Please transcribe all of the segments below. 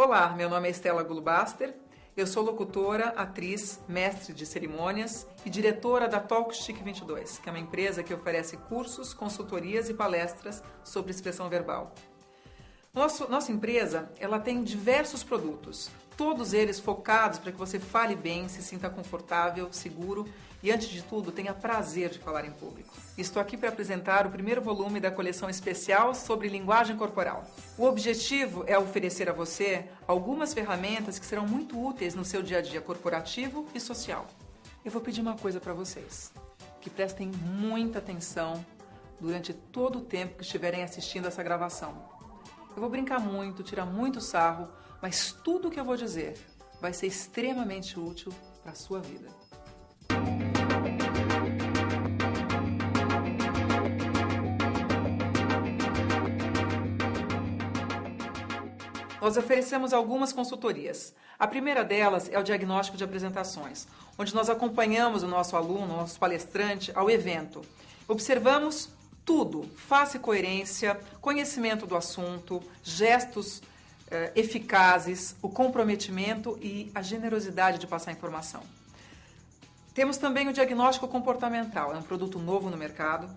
Olá, meu nome é Estela Gulubaster, eu sou locutora, atriz, mestre de cerimônias e diretora da Talk Chic 22, que é uma empresa que oferece cursos, consultorias e palestras sobre expressão verbal. Nossa empresa, ela tem diversos produtos, todos eles focados para que você fale bem, se sinta confortável, seguro e, antes de tudo, tenha prazer de falar em público. Estou aqui para apresentar o primeiro volume da coleção especial sobre linguagem corporal. O objetivo é oferecer a você algumas ferramentas que serão muito úteis no seu dia a dia corporativo e social. Eu vou pedir uma coisa para vocês, que prestem muita atenção durante todo o tempo que estiverem assistindo essa gravação. Eu vou brincar muito, tirar muito sarro, mas tudo o que eu vou dizer vai ser extremamente útil para a sua vida. Nós oferecemos algumas consultorias. A primeira delas é o diagnóstico de apresentações, onde nós acompanhamos o nosso aluno, o nosso palestrante, ao evento. Observamos tudo, face e coerência, conhecimento do assunto, gestos eficazes, o comprometimento e a generosidade de passar a informação. Temos também o diagnóstico comportamental, é um produto novo no mercado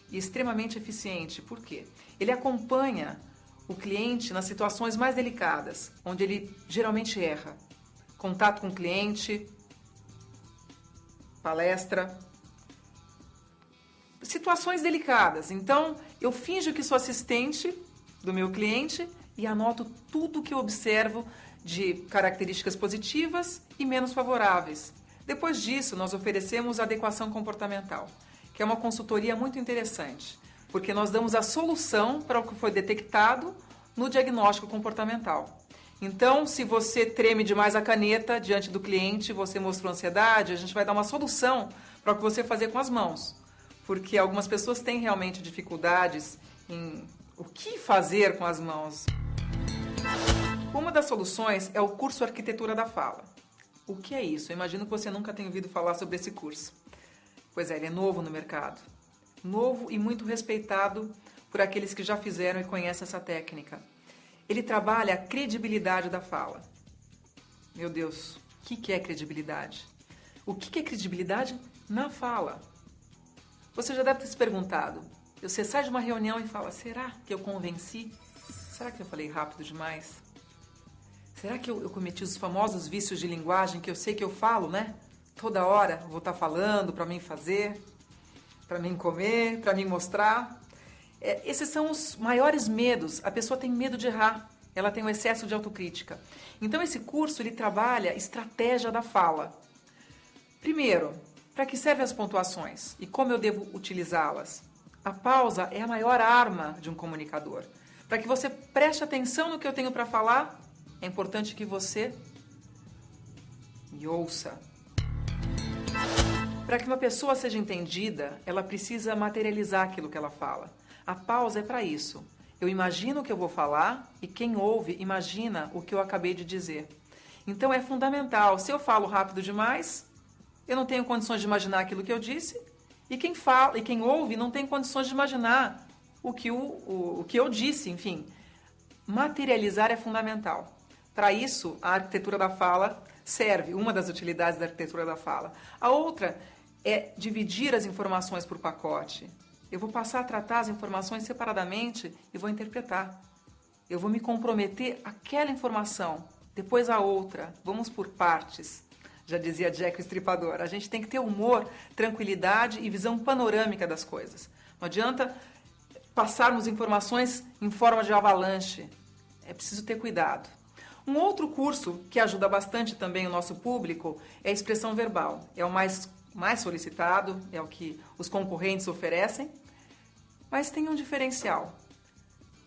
e extremamente eficiente. Por quê? Ele acompanha o cliente nas situações mais delicadas, onde ele geralmente erra. Contato com o cliente, palestra, situações delicadas. Então, eu finjo que sou assistente do meu cliente e anoto tudo que eu observo de características positivas e menos favoráveis. Depois disso, nós oferecemos a adequação comportamental, que é uma consultoria muito interessante, porque nós damos a solução para o que foi detectado no diagnóstico comportamental. Então, se você treme demais a caneta diante do cliente, você mostrou ansiedade, a gente vai dar uma solução para o que você fazer com as mãos. Porque algumas pessoas têm realmente dificuldades em o que fazer com as mãos. Uma das soluções é o curso Arquitetura da Fala. O que é isso? Eu imagino que você nunca tenha ouvido falar sobre esse curso. Pois é, ele é novo no mercado. Novo e muito respeitado por aqueles que já fizeram e conhecem essa técnica. Ele trabalha a credibilidade da fala. Meu Deus, o que é credibilidade? O que é credibilidade na fala? Você já deve ter se perguntado. Você sai de uma reunião e fala, será que eu convenci? Será que eu falei rápido demais? Será que eu cometi os famosos vícios de linguagem que eu sei que eu falo, né? Toda hora eu vou estar falando para mim fazer, para mim comer, para mim mostrar. Esses são os maiores medos. A pessoa tem medo de errar. Ela tem um excesso de autocrítica. Então esse curso ele trabalha estratégia da fala. Primeiro, para que servem as pontuações e como eu devo utilizá-las? A pausa é a maior arma de um comunicador. Para que você preste atenção no que eu tenho para falar, é importante que você me ouça. Para que uma pessoa seja entendida, ela precisa materializar aquilo que ela fala. A pausa é para isso. Eu imagino o que eu vou falar e quem ouve imagina o que eu acabei de dizer. Então é fundamental. Se eu falo rápido demais, eu não tenho condições de imaginar aquilo que eu disse, e quem fala e quem ouve não tem condições de imaginar o que eu disse, enfim. Materializar é fundamental. Para isso, a arquitetura da fala serve, uma das utilidades da arquitetura da fala. A outra é dividir as informações por pacote. Eu vou passar a tratar as informações separadamente e vou interpretar. Eu vou me comprometer àquela informação, depois a outra. Vamos por partes. Já dizia Jack o Estripador, a gente tem que ter humor, tranquilidade e visão panorâmica das coisas. Não adianta passarmos informações em forma de avalanche. É preciso ter cuidado. Um outro curso que ajuda bastante também o nosso público é a expressão verbal. É o mais solicitado, é o que os concorrentes oferecem, mas tem um diferencial.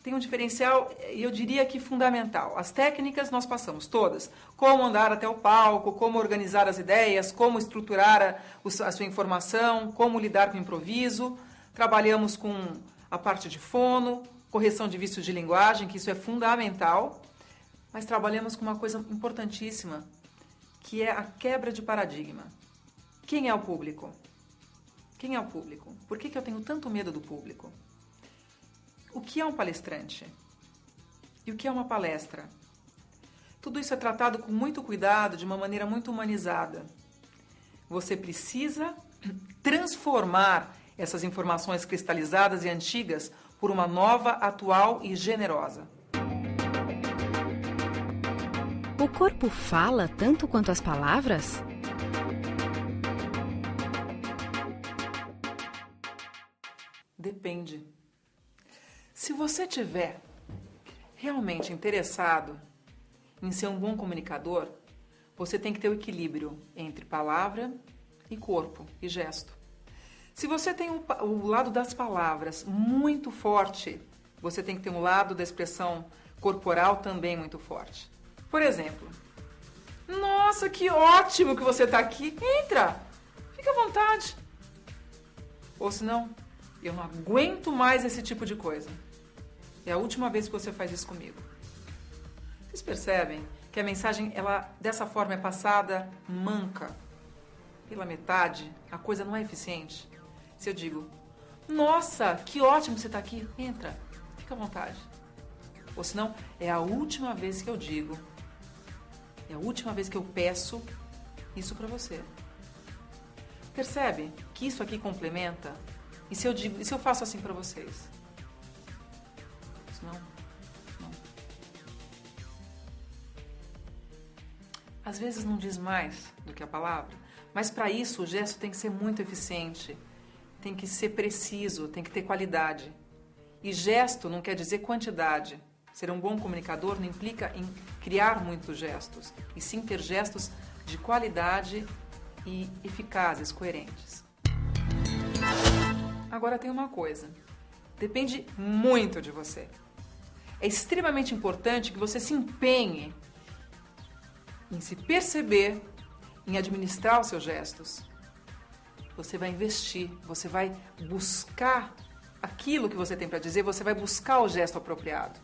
Tem um diferencial, eu diria que fundamental. As técnicas nós passamos todas. Como andar até o palco, como organizar as ideias, como estruturar a sua informação, como lidar com o improviso. Trabalhamos com a parte de fono, correção de vícios de linguagem, que isso é fundamental. Mas trabalhamos com uma coisa importantíssima, que é a quebra de paradigma. Quem é o público? Quem é o público? Por que eu tenho tanto medo do público? O que é um palestrante? E o que é uma palestra? Tudo isso é tratado com muito cuidado, de uma maneira muito humanizada. Você precisa transformar essas informações cristalizadas e antigas por uma nova, atual e generosa. O corpo fala tanto quanto as palavras? Depende. Se você tiver realmente interessado em ser um bom comunicador, você tem que ter o equilíbrio entre palavra e corpo e gesto. Se você tem o lado das palavras muito forte, você tem que ter um lado da expressão corporal também muito forte. Por exemplo, nossa, que ótimo que você está aqui. Entra, fica à vontade. Ou senão, eu não aguento mais esse tipo de coisa. É a última vez que você faz isso comigo. Vocês percebem que a mensagem, ela dessa forma é passada manca. Pela metade, a coisa não é eficiente. Se eu digo, nossa, que ótimo que você está aqui, entra, fica à vontade. Ou senão, é a última vez que eu digo, é a última vez que eu peço isso para você. Percebe que isso aqui complementa? E se eu faço assim para vocês? Não. Às vezes não diz mais do que a palavra, mas para isso o gesto tem que ser muito eficiente, tem que ser preciso, tem que ter qualidade. E gesto não quer dizer quantidade. Ser um bom comunicador não implica em criar muitos gestos, e sim ter gestos de qualidade e eficazes, coerentes. Agora tem uma coisa, depende muito de você. É extremamente importante que você se empenhe em se perceber, em administrar os seus gestos. Você vai investir, você vai buscar aquilo que você tem para dizer, você vai buscar o gesto apropriado.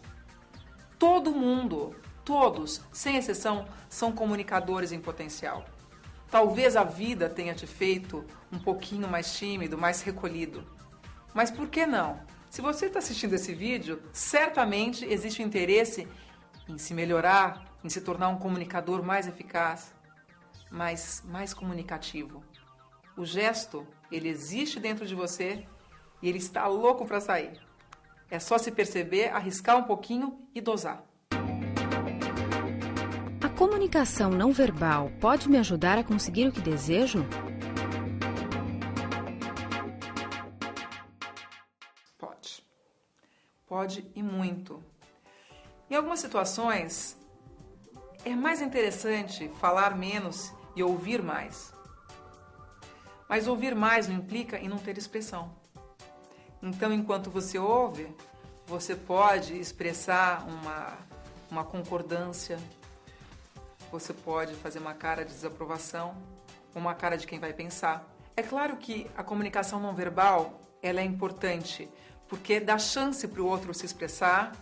Todo mundo, todos, sem exceção, são comunicadores em potencial. Talvez a vida tenha te feito um pouquinho mais tímido, mais recolhido. Mas por que não? Se você está assistindo esse vídeo, certamente existe um interesse em se melhorar, em se tornar um comunicador mais eficaz, mais comunicativo. O gesto, ele existe dentro de você e ele está louco para sair. É só se perceber, arriscar um pouquinho e dosar. A comunicação não verbal pode me ajudar a conseguir o que desejo? Pode. Pode e muito. Em algumas situações, é mais interessante falar menos e ouvir mais. Mas ouvir mais não implica em não ter expressão. Então, enquanto você ouve, você pode expressar uma concordância, você pode fazer uma cara de desaprovação, uma cara de quem vai pensar. É claro que a comunicação não verbal, ela é importante, porque dá chance para o outro se expressar,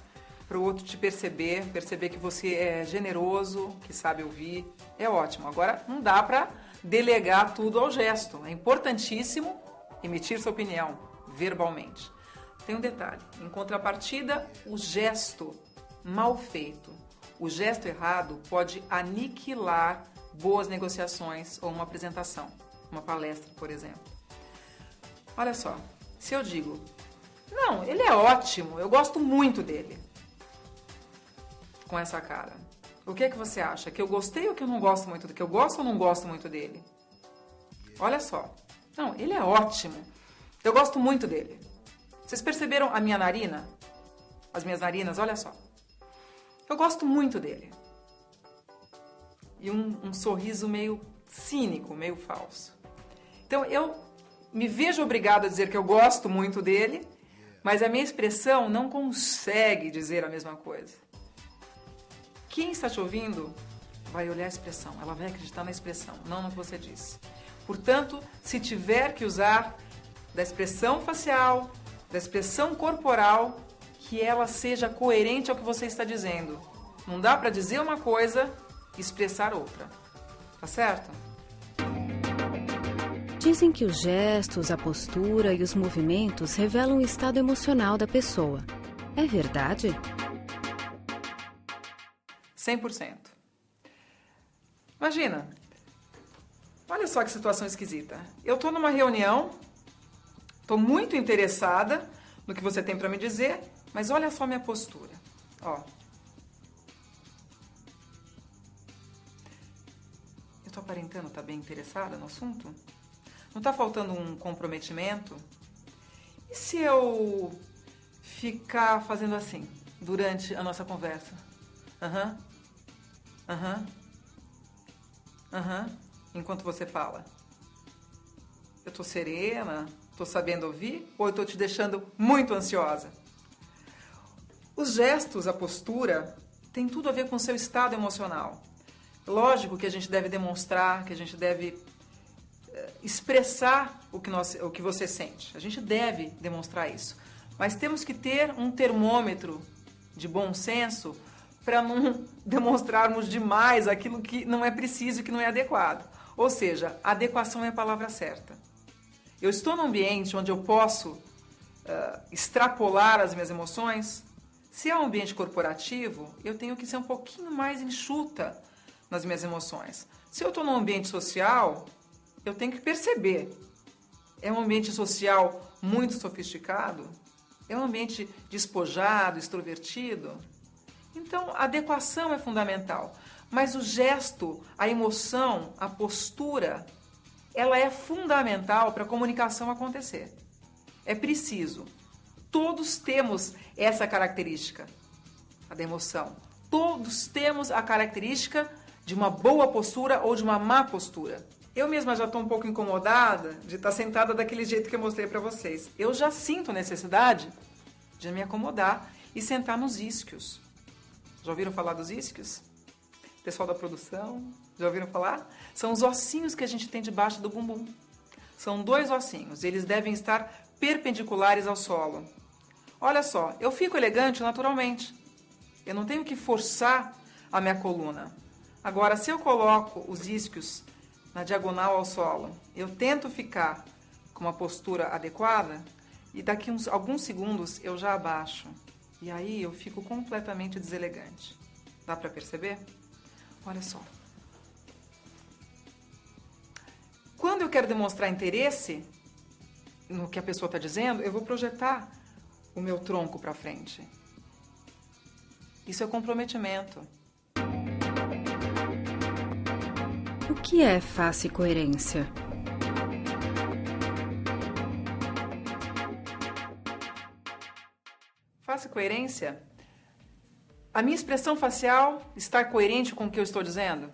para o outro te perceber que você é generoso, que sabe ouvir. É ótimo. Agora, não dá para delegar tudo ao gesto. É importantíssimo emitir sua opinião verbalmente. Tem um detalhe. Em contrapartida, o gesto mal feito, o gesto errado pode aniquilar boas negociações ou uma apresentação, uma palestra, por exemplo. Olha só, se eu digo, não, ele é ótimo, eu gosto muito dele. Com essa cara. O que é que você acha? Que eu gostei ou que eu não gosto muito dele? Que eu gosto ou não gosto muito dele? Olha só. Não, ele é ótimo. Eu gosto muito dele. Vocês perceberam a minha narina? As minhas narinas, olha só. Eu gosto muito dele. E um sorriso meio cínico, meio falso. Então, eu me vejo obrigado a dizer que eu gosto muito dele, mas a minha expressão não consegue dizer a mesma coisa. Quem está te ouvindo vai olhar a expressão, ela vai acreditar na expressão, não no que você disse. Portanto, se tiver que usar da expressão facial, da expressão corporal, que ela seja coerente ao que você está dizendo. Não dá para dizer uma coisa e expressar outra. Tá certo? Dizem que os gestos, a postura e os movimentos revelam o estado emocional da pessoa. É verdade? 100%. Imagina, olha só que situação esquisita. Eu estou numa reunião, estou muito interessada no que você tem para me dizer, mas olha só minha postura. Ó. Eu estou aparentando estar bem interessada no assunto? Não está faltando um comprometimento? E se eu ficar fazendo assim durante a nossa conversa? Enquanto você fala. Eu tô serena, tô sabendo ouvir, ou eu tô te deixando muito ansiosa? Os gestos, a postura, tem tudo a ver com o seu estado emocional. Lógico que a gente deve demonstrar, que a gente deve expressar o que você sente. A gente deve demonstrar isso. Mas temos que ter um termômetro de bom senso para não demonstrarmos demais aquilo que não é preciso e que não é adequado. Ou seja, adequação é a palavra certa. Eu estou num ambiente onde eu posso extrapolar as minhas emoções. Se é um ambiente corporativo, eu tenho que ser um pouquinho mais enxuta nas minhas emoções. Se eu estou num ambiente social, eu tenho que perceber. É um ambiente social muito sofisticado? É um ambiente despojado, extrovertido? Então, a adequação é fundamental. Mas o gesto, a emoção, a postura, ela é fundamental para a comunicação acontecer. É preciso. Todos temos essa característica, a da emoção. Todos temos a característica de uma boa postura ou de uma má postura. Eu mesma já estou um pouco incomodada de estar sentada daquele jeito que eu mostrei para vocês. Eu já sinto necessidade de me acomodar e sentar nos isquios. Já ouviram falar dos isquios? Pessoal da produção, já ouviram falar? São os ossinhos que a gente tem debaixo do bumbum. São 2 ossinhos, eles devem estar perpendiculares ao solo. Olha só, eu fico elegante naturalmente. Eu não tenho que forçar a minha coluna. Agora, se eu coloco os isquios na diagonal ao solo, eu tento ficar com uma postura adequada e daqui alguns segundos eu já abaixo. E aí eu fico completamente deselegante. Dá para perceber? Olha só. Quando eu quero demonstrar interesse no que a pessoa está dizendo, eu vou projetar o meu tronco para frente. Isso é comprometimento. O que é face coerência? Face coerência? A minha expressão facial está coerente com o que eu estou dizendo?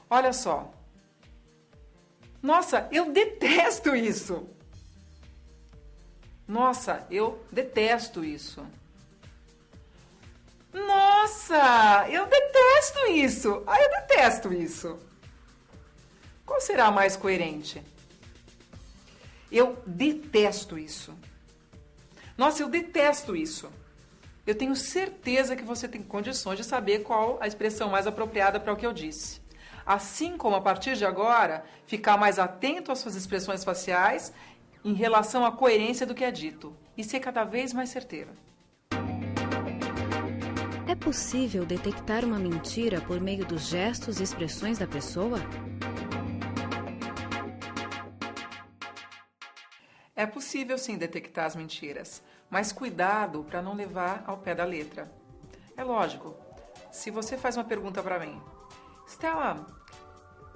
Olha só. Nossa, eu detesto isso. Nossa, eu detesto isso. Nossa, eu detesto isso. Ah, eu detesto isso. Qual será a mais coerente? Eu detesto isso. Nossa, eu detesto isso. Eu tenho certeza que você tem condições de saber qual a expressão mais apropriada para o que eu disse. Assim como, a partir de agora, ficar mais atento às suas expressões faciais em relação à coerência do que é dito e ser cada vez mais certeiro. É possível detectar uma mentira por meio dos gestos e expressões da pessoa? É possível sim detectar as mentiras, mas cuidado para não levar ao pé da letra. É lógico, se você faz uma pergunta para mim, Stella,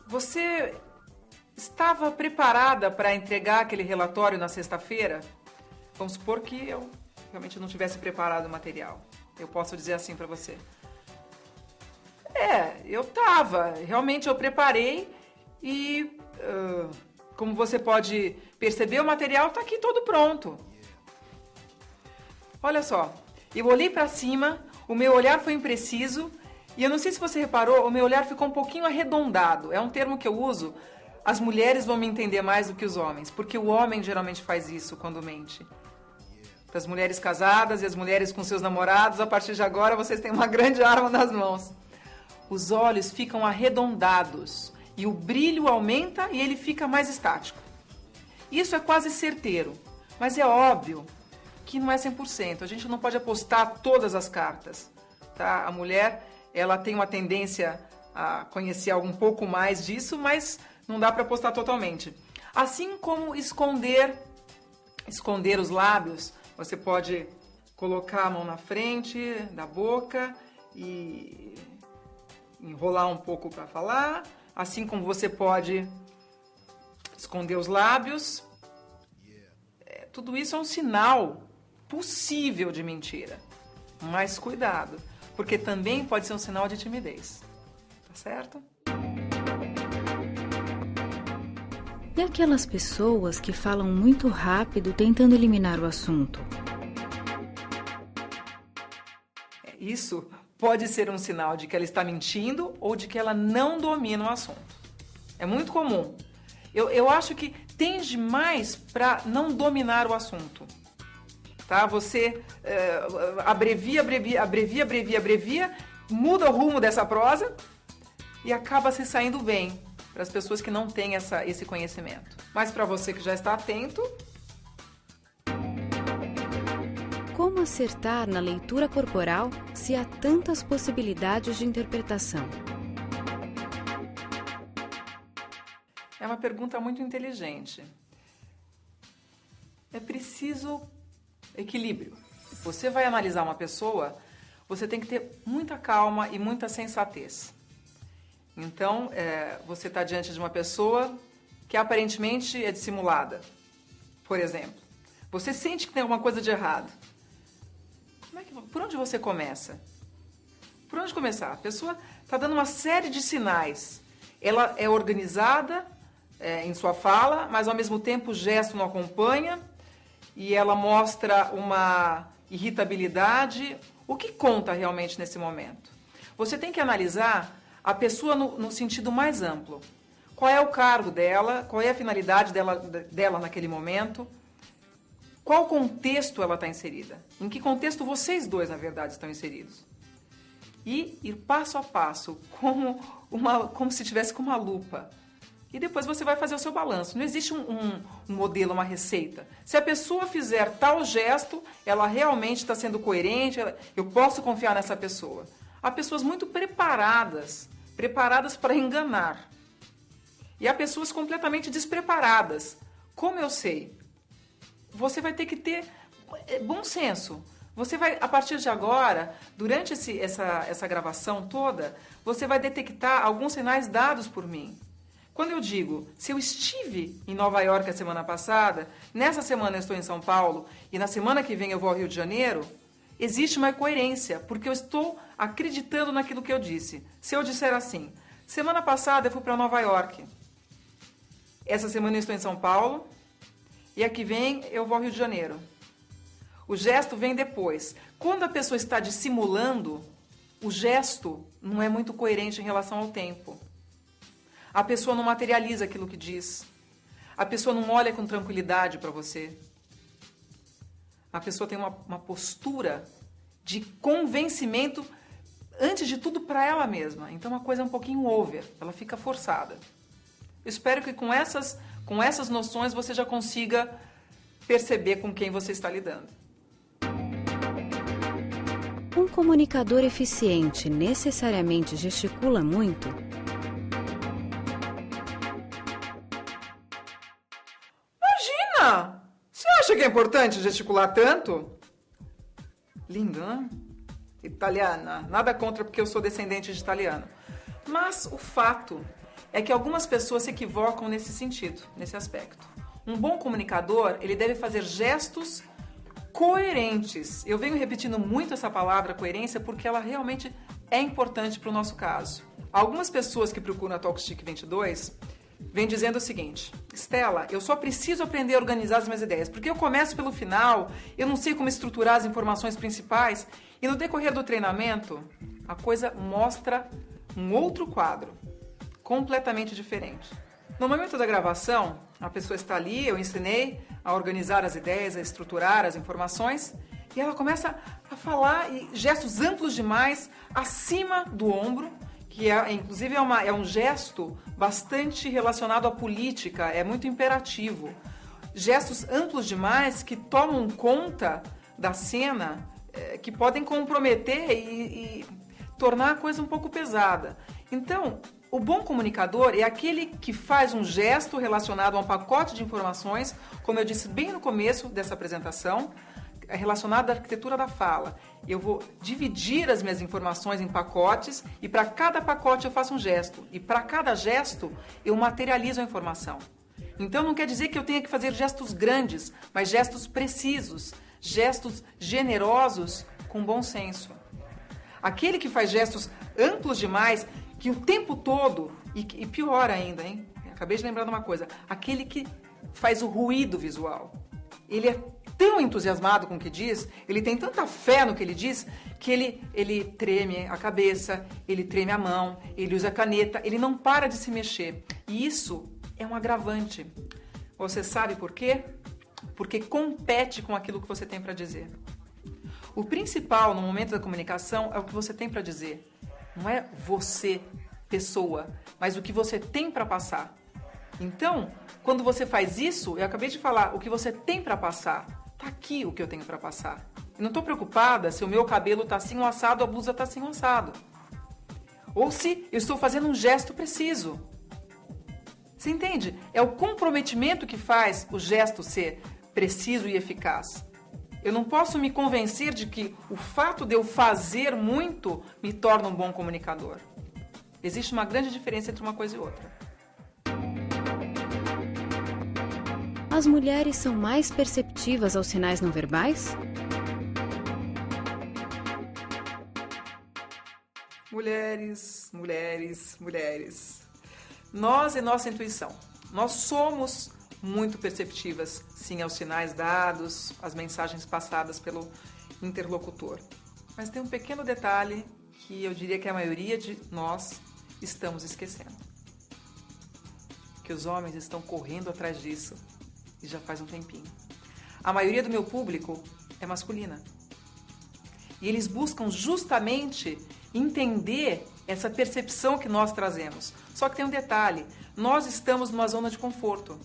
você estava preparada para entregar aquele relatório na sexta-feira? Vamos supor que eu realmente não tivesse preparado o material. Eu posso dizer assim para você. Eu estava. Realmente eu preparei e, como você pode perceber, o material está aqui todo pronto. Olha só, eu olhei para cima, o meu olhar foi impreciso e eu não sei se você reparou, o meu olhar ficou um pouquinho arredondado. É um termo que eu uso. As mulheres vão me entender mais do que os homens, porque o homem geralmente faz isso quando mente. Para as mulheres casadas e as mulheres com seus namorados, a partir de agora vocês têm uma grande arma nas mãos. Os olhos ficam arredondados e o brilho aumenta e ele fica mais estático. Isso é quase certeiro, mas é óbvio que não é 100%. A gente não pode apostar todas as cartas. Tá? A mulher ela tem uma tendência a conhecer um pouco mais disso, mas não dá para apostar totalmente. Assim como esconder os lábios, você pode colocar a mão na frente da boca e enrolar um pouco para falar, assim como você pode esconder os lábios. Tudo isso é um sinal possível de mentira. Mas cuidado, porque também pode ser um sinal de timidez. Tá certo? E aquelas pessoas que falam muito rápido tentando eliminar o assunto? Isso pode ser um sinal de que ela está mentindo ou de que ela não domina o assunto. É muito comum. Eu acho que tende mais para não dominar o assunto. Tá? Você abrevia, muda o rumo dessa prosa e acaba se saindo bem para as pessoas que não têm esse conhecimento. Mas para você que já está atento... Como acertar na leitura corporal se há tantas possibilidades de interpretação? É uma pergunta muito inteligente. É preciso equilíbrio. Você vai analisar uma pessoa, você tem que ter muita calma e muita sensatez. Então, você está diante de uma pessoa que aparentemente é dissimulada, por exemplo. Você sente que tem alguma coisa de errado. Por onde você começa? Por onde começar? A pessoa está dando uma série de sinais. Ela é organizada em sua fala, mas ao mesmo tempo o gesto não acompanha e ela mostra uma irritabilidade. O que conta realmente nesse momento? Você tem que analisar a pessoa no sentido mais amplo. Qual é o cargo dela? Qual é a finalidade dela naquele momento? Qual contexto ela está inserida? Em que contexto vocês dois, na verdade, estão inseridos? E ir passo a passo, como se tivesse com uma lupa. E depois você vai fazer o seu balanço. Não existe um modelo, uma receita. Se a pessoa fizer tal gesto, ela realmente está sendo coerente, eu posso confiar nessa pessoa. Há pessoas muito preparadas para enganar. E há pessoas completamente despreparadas. Como eu sei? Você vai ter que ter bom senso. Você vai, a partir de agora, durante essa gravação toda, você vai detectar alguns sinais dados por mim. Quando eu digo, se eu estive em Nova York a semana passada, nessa semana eu estou em São Paulo e na semana que vem eu vou ao Rio de Janeiro, existe uma coerência, porque eu estou acreditando naquilo que eu disse. Se eu disser assim, semana passada eu fui para Nova York, essa semana eu estou em São Paulo e a que vem eu vou ao Rio de Janeiro. O gesto vem depois. Quando a pessoa está dissimulando, o gesto não é muito coerente em relação ao tempo. A pessoa não materializa aquilo que diz. A pessoa não olha com tranquilidade para você. A pessoa tem uma postura de convencimento, antes de tudo, para ela mesma. Então, a coisa é um pouquinho over. Ela fica forçada. Eu espero que com essas noções você já consiga perceber com quem você está lidando. Um comunicador eficiente necessariamente gesticula muito? Imagina! Você acha que é importante gesticular tanto? Lingua italiana. Nada contra porque eu sou descendente de italiano. Mas o fato é que algumas pessoas se equivocam nesse sentido, nesse aspecto. Um bom comunicador, ele deve fazer gestos coerentes. Eu venho repetindo muito essa palavra coerência porque ela realmente é importante para o nosso caso. Algumas pessoas que procuram a Talkstick 22 vêm dizendo o seguinte: Stella, eu só preciso aprender a organizar as minhas ideias, porque eu começo pelo final, eu não sei como estruturar as informações principais, e no decorrer do treinamento, a coisa mostra um outro quadro, completamente diferente. No momento da gravação, a pessoa está ali, eu ensinei a organizar as ideias, a estruturar as informações, e ela começa a falar gestos amplos demais, acima do ombro, que inclusive é um gesto bastante relacionado à política, é muito imperativo. Gestos amplos demais que tomam conta da cena, que podem comprometer e tornar a coisa um pouco pesada. Então, o bom comunicador é aquele que faz um gesto relacionado a um pacote de informações, como eu disse bem no começo dessa apresentação, relacionado à arquitetura da fala. Eu vou dividir as minhas informações em pacotes e para cada pacote eu faço um gesto. E para cada gesto eu materializo a informação. Então não quer dizer que eu tenha que fazer gestos grandes, mas gestos precisos, gestos generosos com bom senso. Aquele que faz gestos amplos demais, que o tempo todo, e pior ainda, hein? Acabei de lembrar de uma coisa, aquele que faz o ruído visual. Ele é tão entusiasmado com o que diz, ele tem tanta fé no que ele diz, que ele treme a cabeça, ele treme a mão, ele usa a caneta, ele não para de se mexer. E isso é um agravante. Você sabe por quê? Porque compete com aquilo que você tem para dizer. O principal no momento da comunicação é o que você tem para dizer. Não é você, pessoa, mas o que você tem para passar. Então, quando você faz isso, eu acabei de falar, o que você tem para passar. Tá aqui o que eu tenho para passar. Eu não estou preocupada se o meu cabelo está assim um assado, a blusa está assim um assado. Ou se eu estou fazendo um gesto preciso. Você entende? É o comprometimento que faz o gesto ser preciso e eficaz. Eu não posso me convencer de que o fato de eu fazer muito me torna um bom comunicador. Existe uma grande diferença entre uma coisa e outra. As mulheres são mais perceptivas aos sinais não verbais? Mulheres, mulheres, mulheres. Nós e nossa intuição. Nós somos muito perceptivas, sim, aos sinais dados, às mensagens passadas pelo interlocutor. Mas tem um pequeno detalhe que eu diria que a maioria de nós estamos esquecendo. Que os homens estão correndo atrás disso e já faz um tempinho. A maioria do meu público é masculina. E eles buscam justamente entender essa percepção que nós trazemos. Só que tem um detalhe, nós estamos numa zona de conforto.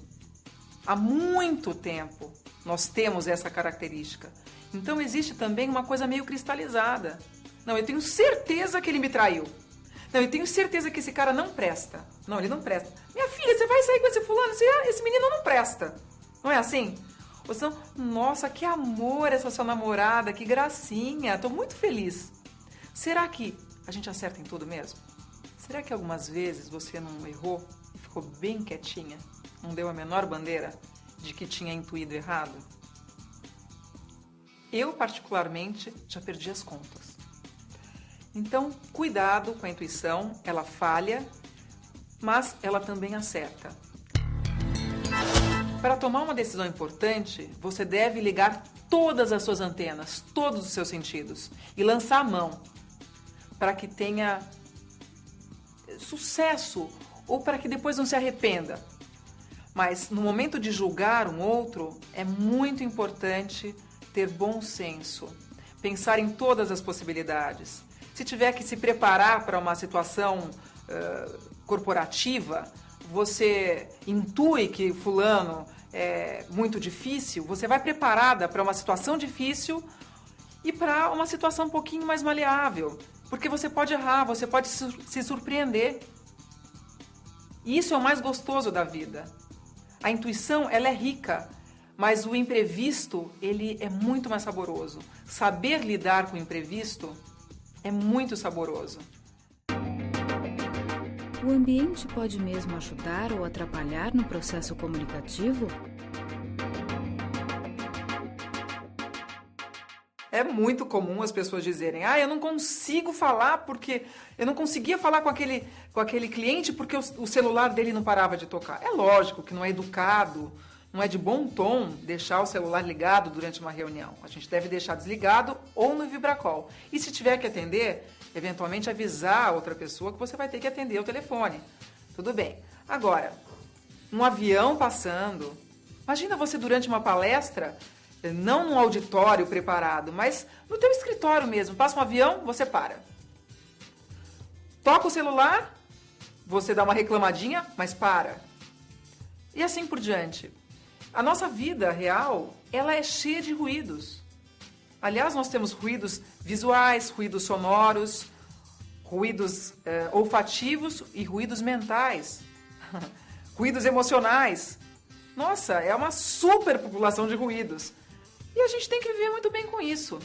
Há muito tempo nós temos essa característica. Então existe também uma coisa meio cristalizada. Não, eu tenho certeza que ele me traiu. Não, eu tenho certeza que esse cara não presta. Não, ele não presta. Minha filha, você vai sair com esse fulano? Esse menino não presta. Não é assim? Ou senão, nossa, que amor essa sua namorada, que gracinha. Estou muito feliz. Será que a gente acerta em tudo mesmo? Será que algumas vezes você não errou e ficou bem quietinha? Não deu a menor bandeira de que tinha intuído errado? Eu, particularmente, já perdi as contas. Então, cuidado com a intuição, ela falha, mas ela também acerta. Para tomar uma decisão importante, você deve ligar todas as suas antenas, todos os seus sentidos, e lançar a mão, para que tenha sucesso, ou para que depois não se arrependa. Mas no momento de julgar um outro, é muito importante ter bom senso, pensar em todas as possibilidades. Se tiver que se preparar para uma situação corporativa, você intui que fulano é muito difícil, você vai preparada para uma situação difícil e para uma situação um pouquinho mais maleável, porque você pode errar, você pode se surpreender. E isso é o mais gostoso da vida. A intuição, ela é rica, mas o imprevisto, ele é muito mais saboroso. Saber lidar com o imprevisto é muito saboroso. O ambiente pode mesmo ajudar ou atrapalhar no processo comunicativo? É muito comum as pessoas dizerem: eu não consigo falar porque eu não conseguia falar com aquele cliente porque o celular dele não parava de tocar. É lógico que não é educado, não é de bom tom deixar o celular ligado durante uma reunião. A gente deve deixar desligado ou no vibracol. E se tiver que atender, eventualmente avisar a outra pessoa que você vai ter que atender o telefone. Tudo bem. Agora, um avião passando, imagina você durante uma palestra, não num auditório preparado, mas no teu escritório mesmo. Passa um avião, você para. Toca o celular, você dá uma reclamadinha, mas para. E assim por diante. A nossa vida real, ela é cheia de ruídos. Aliás, nós temos ruídos visuais, ruídos sonoros. ruídos olfativos e ruídos mentais, ruídos emocionais. Nossa, é uma superpopulação de ruídos. E a gente tem que viver muito bem com isso.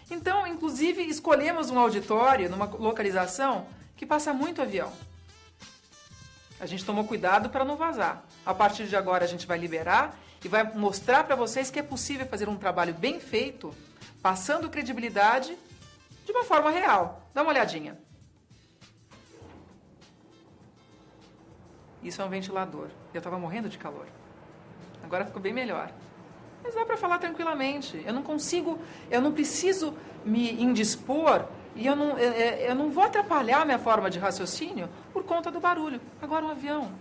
Então, inclusive, escolhemos um auditório numa localização que passa muito avião. A gente tomou cuidado para não vazar. A partir de agora a gente vai liberar e vai mostrar para vocês que é possível fazer um trabalho bem feito, passando credibilidade de uma forma real. Dá uma olhadinha. Isso é um ventilador. Eu estava morrendo de calor. Agora ficou bem melhor. Mas dá para falar tranquilamente. Eu não preciso me indispor e eu não vou atrapalhar a minha forma de raciocínio por conta do barulho. Agora um avião.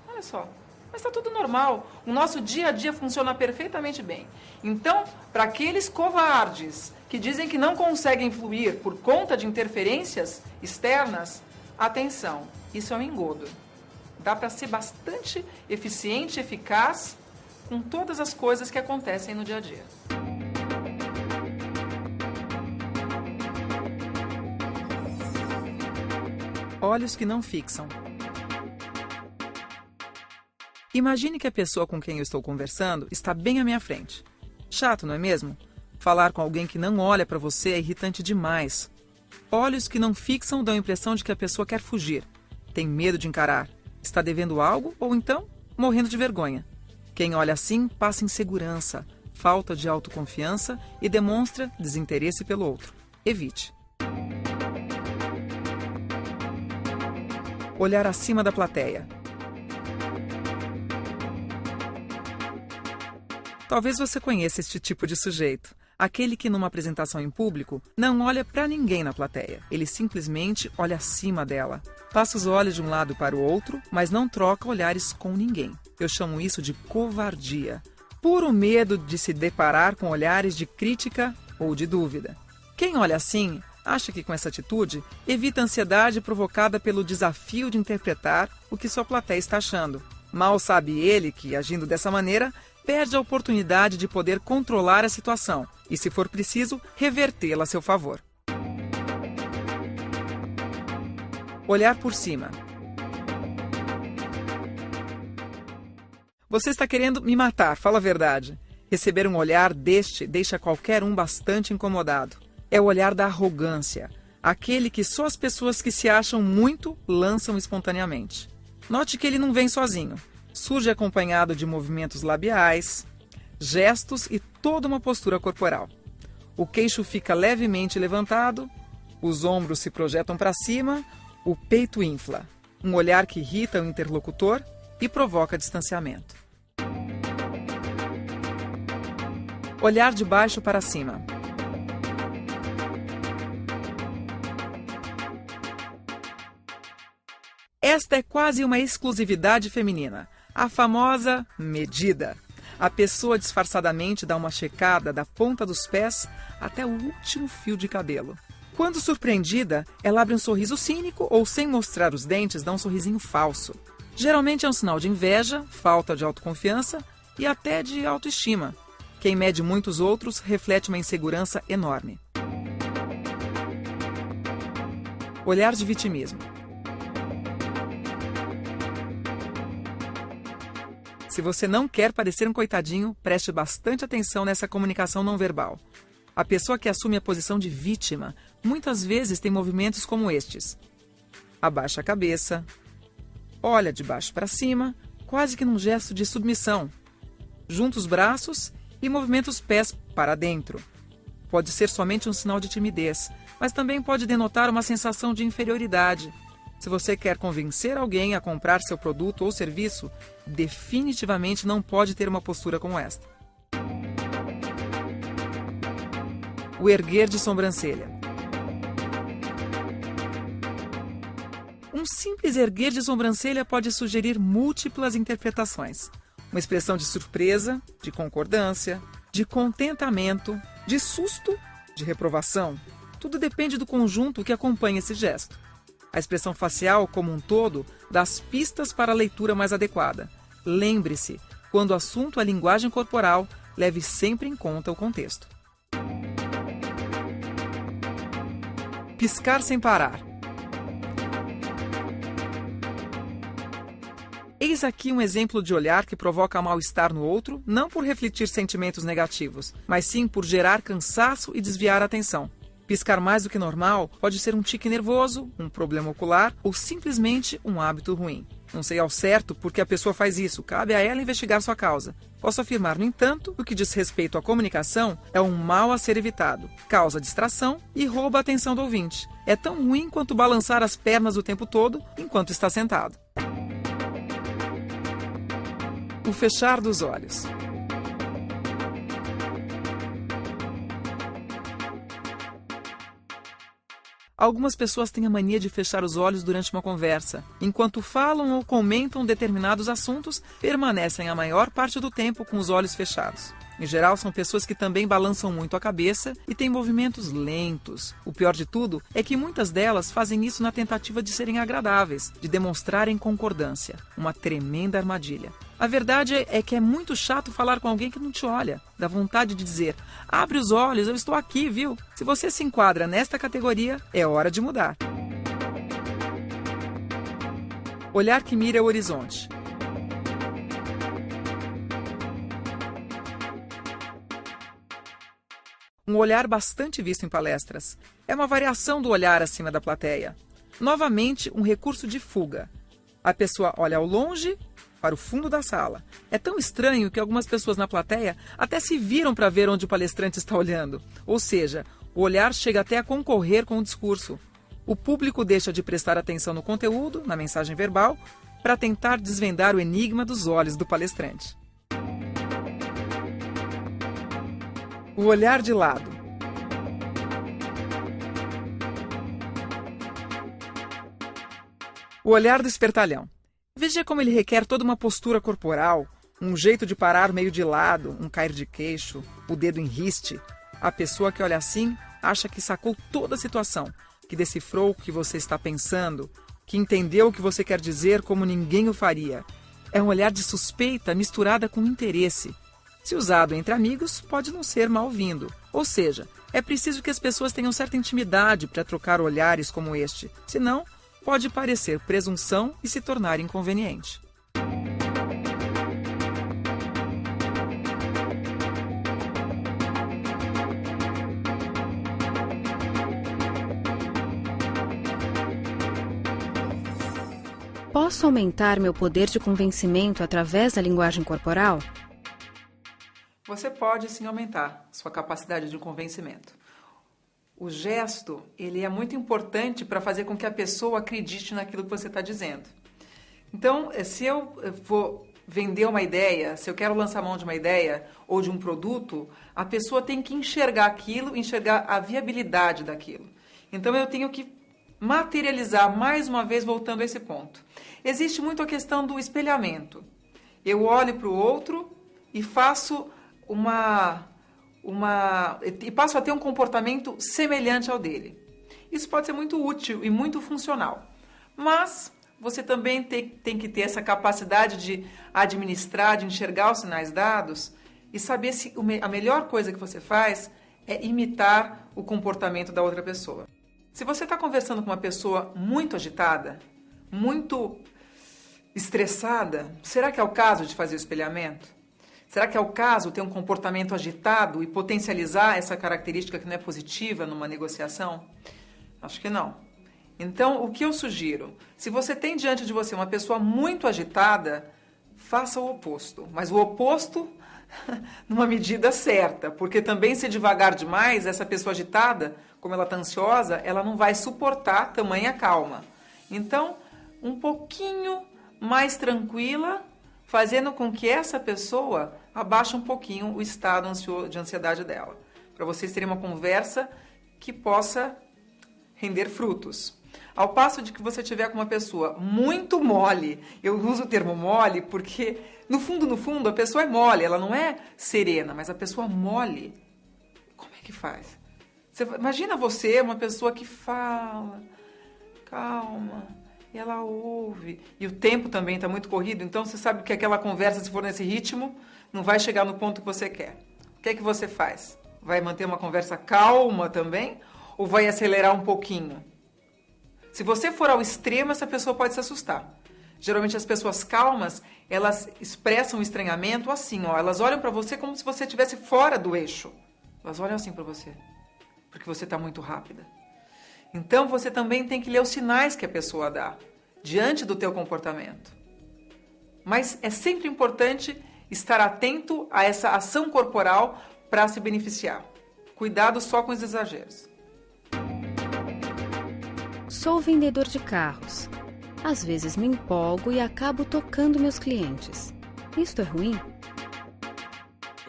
Olha só. Mas está tudo normal. O nosso dia a dia funciona perfeitamente bem. Então, para aqueles covardes que dizem que não conseguem fluir por conta de interferências externas, atenção, isso é um engodo. Dá para ser bastante eficiente, eficaz com todas as coisas que acontecem no dia a dia. Olhos que não fixam. Imagine que a pessoa com quem eu estou conversando está bem à minha frente. Chato, não é mesmo? Falar com alguém que não olha para você é irritante demais. Olhos que não fixam dão a impressão de que a pessoa quer fugir, tem medo de encarar, está devendo algo ou então morrendo de vergonha. Quem olha assim passa insegurança, falta de autoconfiança e demonstra desinteresse pelo outro. Evite. Olhar acima da plateia. Talvez você conheça este tipo de sujeito. Aquele que numa apresentação em público não olha para ninguém na plateia. Ele simplesmente olha acima dela. Passa os olhos de um lado para o outro, mas não troca olhares com ninguém. Eu chamo isso de covardia. Puro medo de se deparar com olhares de crítica ou de dúvida. Quem olha assim, acha que com essa atitude evita a ansiedade provocada pelo desafio de interpretar o que sua plateia está achando. Mal sabe ele que, agindo dessa maneira, perde a oportunidade de poder controlar a situação e, se for preciso, revertê-la a seu favor. Olhar por cima. Você está querendo me matar, fala a verdade. Receber um olhar deste deixa qualquer um bastante incomodado. É o olhar da arrogância, aquele que só as pessoas que se acham muito lançam espontaneamente. Note que ele não vem sozinho. Surge acompanhado de movimentos labiais, gestos e toda uma postura corporal. O queixo fica levemente levantado, os ombros se projetam para cima, o peito infla. Um olhar que irrita o interlocutor e provoca distanciamento. Olhar de baixo para cima. Esta é quase uma exclusividade feminina. A famosa medida. A pessoa disfarçadamente dá uma checada da ponta dos pés até o último fio de cabelo. Quando surpreendida, ela abre um sorriso cínico ou, sem mostrar os dentes, dá um sorrisinho falso. Geralmente é um sinal de inveja, falta de autoconfiança e até de autoestima. Quem mede muitos outros reflete uma insegurança enorme. Olhar de vitimismo. Se você não quer parecer um coitadinho, preste bastante atenção nessa comunicação não verbal. A pessoa que assume a posição de vítima muitas vezes tem movimentos como estes. Abaixa a cabeça, olha de baixo para cima, quase que num gesto de submissão. Junta os braços e movimenta os pés para dentro. Pode ser somente um sinal de timidez, mas também pode denotar uma sensação de inferioridade. Se você quer convencer alguém a comprar seu produto ou serviço, definitivamente não pode ter uma postura como esta. O erguer de sobrancelha. Um simples erguer de sobrancelha pode sugerir múltiplas interpretações. Uma expressão de surpresa, de concordância, de contentamento, de susto, de reprovação. Tudo depende do conjunto que acompanha esse gesto. A expressão facial, como um todo, dá as pistas para a leitura mais adequada. Lembre-se, quando o assunto é linguagem corporal, leve sempre em conta o contexto. Piscar sem parar. Eis aqui um exemplo de olhar que provoca mal-estar no outro, não por refletir sentimentos negativos, mas sim por gerar cansaço e desviar a atenção. Piscar mais do que normal pode ser um tique nervoso, um problema ocular ou simplesmente um hábito ruim. Não sei ao certo por que a pessoa faz isso, cabe a ela investigar sua causa. Posso afirmar, no entanto, que o que diz respeito à comunicação é um mal a ser evitado, causa distração e rouba a atenção do ouvinte. É tão ruim quanto balançar as pernas o tempo todo enquanto está sentado. O fechar dos olhos. Algumas pessoas têm a mania de fechar os olhos durante uma conversa. Enquanto falam ou comentam determinados assuntos, permanecem a maior parte do tempo com os olhos fechados. Em geral, são pessoas que também balançam muito a cabeça e têm movimentos lentos. O pior de tudo é que muitas delas fazem isso na tentativa de serem agradáveis, de demonstrarem concordância. Uma tremenda armadilha. A verdade é que é muito chato falar com alguém que não te olha. Dá vontade de dizer, abre os olhos, eu estou aqui, viu? Se você se enquadra nesta categoria, é hora de mudar. Olhar que mira o horizonte. Um olhar bastante visto em palestras. É uma variação do olhar acima da plateia. Novamente, um recurso de fuga. A pessoa olha ao longe, para o fundo da sala. É tão estranho que algumas pessoas na plateia até se viram para ver onde o palestrante está olhando. Ou seja, o olhar chega até a concorrer com o discurso. O público deixa de prestar atenção no conteúdo, na mensagem verbal, para tentar desvendar o enigma dos olhos do palestrante. O olhar de lado. O olhar do espertalhão. Veja como ele requer toda uma postura corporal, um jeito de parar meio de lado, um cair de queixo, o dedo em riste. A pessoa que olha assim acha que sacou toda a situação, que decifrou o que você está pensando, que entendeu o que você quer dizer como ninguém o faria. É um olhar de suspeita misturada com interesse. Se usado entre amigos, pode não ser mal-vindo. Ou seja, é preciso que as pessoas tenham certa intimidade para trocar olhares como este. Senão, pode parecer presunção e se tornar inconveniente. Posso aumentar meu poder de convencimento através da linguagem corporal? Você pode sim aumentar sua capacidade de convencimento. O gesto, ele é muito importante para fazer com que a pessoa acredite naquilo que você está dizendo. Então, se eu vou vender uma ideia, se eu quero lançar mão de uma ideia ou de um produto, a pessoa tem que enxergar aquilo, enxergar a viabilidade daquilo. Então, eu tenho que materializar, mais uma vez, voltando a esse ponto. Existe muito a questão do espelhamento. Eu olho para o outro e faço e passo a ter um comportamento semelhante ao dele. Isso pode ser muito útil e muito funcional. Mas você também tem que ter essa capacidade de administrar, de enxergar os sinais dados e saber se a melhor coisa que você faz é imitar o comportamento da outra pessoa. Se você está conversando com uma pessoa muito agitada, muito estressada, será que é o caso de fazer o espelhamento? Será que é o caso ter um comportamento agitado e potencializar essa característica que não é positiva numa negociação? Acho que não. Então, o que eu sugiro? Se você tem diante de você uma pessoa muito agitada, faça o oposto. Mas o oposto numa medida certa, porque também se devagar demais, essa pessoa agitada, como ela está ansiosa, ela não vai suportar tamanha calma. Então, um pouquinho mais tranquila, fazendo com que essa pessoa abaixe um pouquinho o estado de ansiedade dela, para vocês terem uma conversa que possa render frutos. Ao passo de que você tiver com uma pessoa muito mole, eu uso o termo mole porque, no fundo, a pessoa é mole, ela não é serena, mas a pessoa mole, como é que faz? Imagina você, uma pessoa que fala, calma, e ela ouve, e o tempo também está muito corrido, então você sabe que aquela conversa, se for nesse ritmo, não vai chegar no ponto que você quer. O que é que você faz? Vai manter uma conversa calma também? Ou vai acelerar um pouquinho? Se você for ao extremo, essa pessoa pode se assustar. Geralmente as pessoas calmas, elas expressam o estranhamento assim, ó, elas olham para você como se você estivesse fora do eixo. Elas olham assim para você, porque você está muito rápida. Então você também tem que ler os sinais que a pessoa dá diante do teu comportamento. Mas é sempre importante estar atento a essa ação corporal para se beneficiar. Cuidado só com os exageros. Sou vendedor de carros. Às vezes me empolgo e acabo tocando meus clientes. Isto é ruim?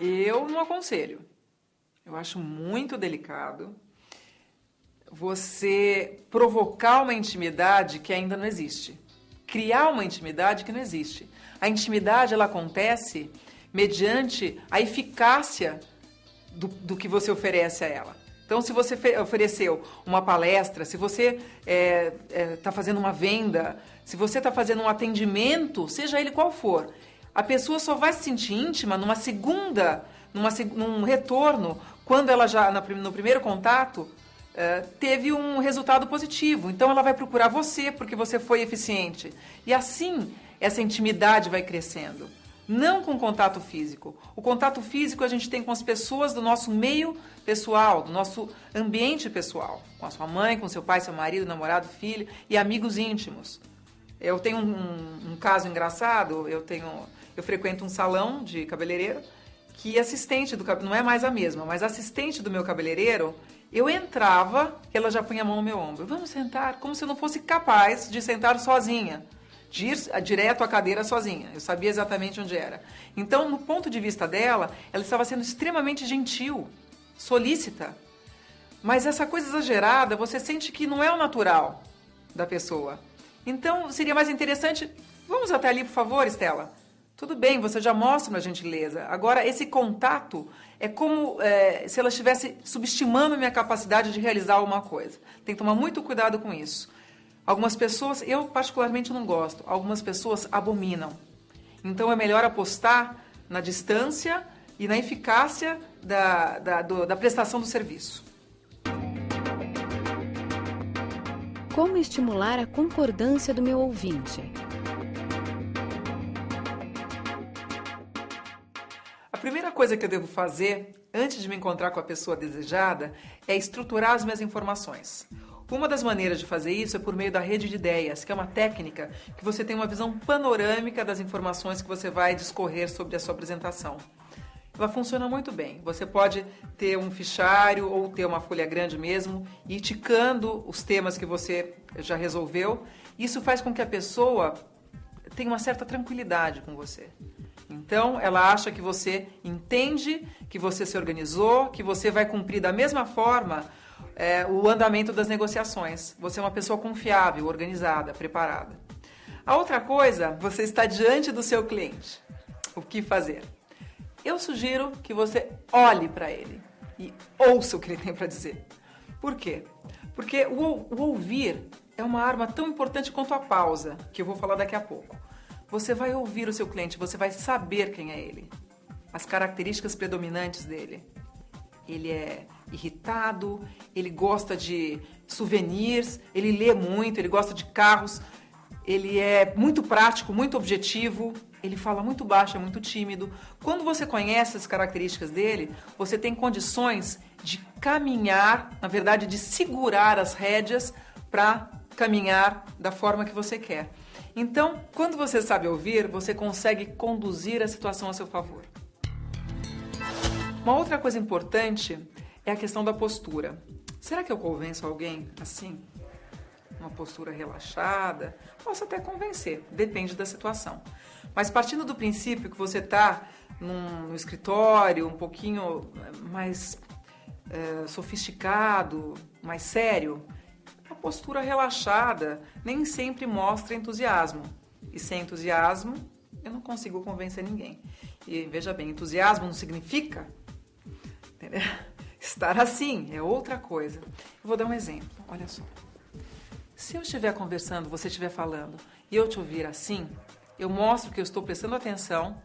Eu não aconselho. Eu acho muito delicado você provocar uma intimidade que ainda não existe. Criar uma intimidade que não existe. A intimidade, ela acontece mediante a eficácia do que você oferece a ela. Então, se você ofereceu uma palestra, se você está fazendo uma venda, se você está fazendo um atendimento, seja ele qual for, a pessoa só vai se sentir íntima num retorno, quando ela já, no primeiro contato, teve um resultado positivo. Então, ela vai procurar você porque você foi eficiente. E assim, essa intimidade vai crescendo. Não com contato físico. O contato físico a gente tem com as pessoas do nosso meio pessoal, do nosso ambiente pessoal. Com a sua mãe, com seu pai, seu marido, namorado, filho e amigos íntimos. Eu tenho um caso engraçado, eu frequento um salão de cabeleireiro que assistente do cabeleireiro, não é mais a mesma, mas assistente do meu cabeleireiro, eu entrava, ela já punha a mão no meu ombro. Vamos sentar, como se eu não fosse capaz de sentar sozinha. De ir direto à cadeira sozinha. Eu sabia exatamente onde era. Então, no ponto de vista dela, ela estava sendo extremamente gentil, solícita. Mas essa coisa exagerada, você sente que não é o natural da pessoa. Então, seria mais interessante, vamos até ali, por favor, Estela. Tudo bem, você já mostra uma gentileza. Agora, esse contato é como se ela estivesse subestimando a minha capacidade de realizar alguma coisa. Tem que tomar muito cuidado com isso. Algumas pessoas, eu particularmente não gosto, algumas pessoas abominam. Então é melhor apostar na distância e na eficácia da prestação do serviço. Como estimular a concordância do meu ouvinte? A primeira coisa que eu devo fazer, antes de me encontrar com a pessoa desejada, é estruturar as minhas informações. Uma das maneiras de fazer isso é por meio da rede de ideias, que é uma técnica que você tem uma visão panorâmica das informações que você vai discorrer sobre a sua apresentação. Ela funciona muito bem. Você pode ter um fichário ou ter uma folha grande mesmo e ir ticando os temas que você já resolveu. Isso faz com que a pessoa tenha uma certa tranquilidade com você. Então, ela acha que você entende, que você se organizou, que você vai cumprir da mesma forma o andamento das negociações. Você é uma pessoa confiável, organizada, preparada. A outra coisa, você está diante do seu cliente. O que fazer? Eu sugiro que você olhe para ele e ouça o que ele tem para dizer. Por quê? Porque o ouvir é uma arma tão importante quanto a pausa, que eu vou falar daqui a pouco. Você vai ouvir o seu cliente, você vai saber quem é ele, as características predominantes dele. Ele é irritado, ele gosta de souvenirs, ele lê muito, ele gosta de carros, ele é muito prático, muito objetivo, ele fala muito baixo, é muito tímido. Quando você conhece as características dele, você tem condições de caminhar, na verdade, de segurar as rédeas para caminhar da forma que você quer. Então, quando você sabe ouvir, você consegue conduzir a situação a seu favor. Uma outra coisa importante é a questão da postura. Será que eu convenço alguém assim? Uma postura relaxada? Posso até convencer, depende da situação. Mas partindo do princípio que você está num escritório um pouquinho mais sofisticado, mais sério, a postura relaxada nem sempre mostra entusiasmo. E sem entusiasmo, eu não consigo convencer ninguém. E veja bem, entusiasmo não significa estar assim, é outra coisa. Eu vou dar um exemplo, olha só. Se eu estiver conversando, você estiver falando, e eu te ouvir assim, eu mostro que eu estou prestando atenção,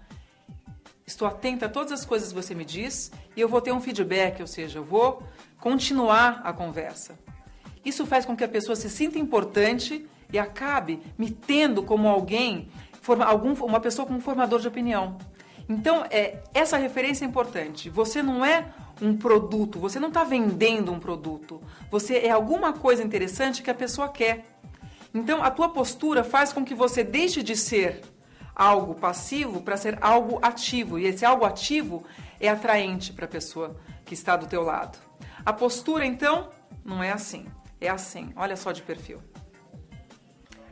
estou atenta a todas as coisas que você me diz, e eu vou ter um feedback, ou seja, eu vou continuar a conversa. Isso faz com que a pessoa se sinta importante e acabe me tendo como alguém, uma pessoa como formador de opinião. Então, essa referência é importante. Você não é um produto, você não está vendendo um produto. Você é alguma coisa interessante que a pessoa quer. Então, a tua postura faz com que você deixe de ser algo passivo para ser algo ativo. E esse algo ativo é atraente para a pessoa que está do teu lado. A postura, então, não é assim. É assim. Olha só de perfil.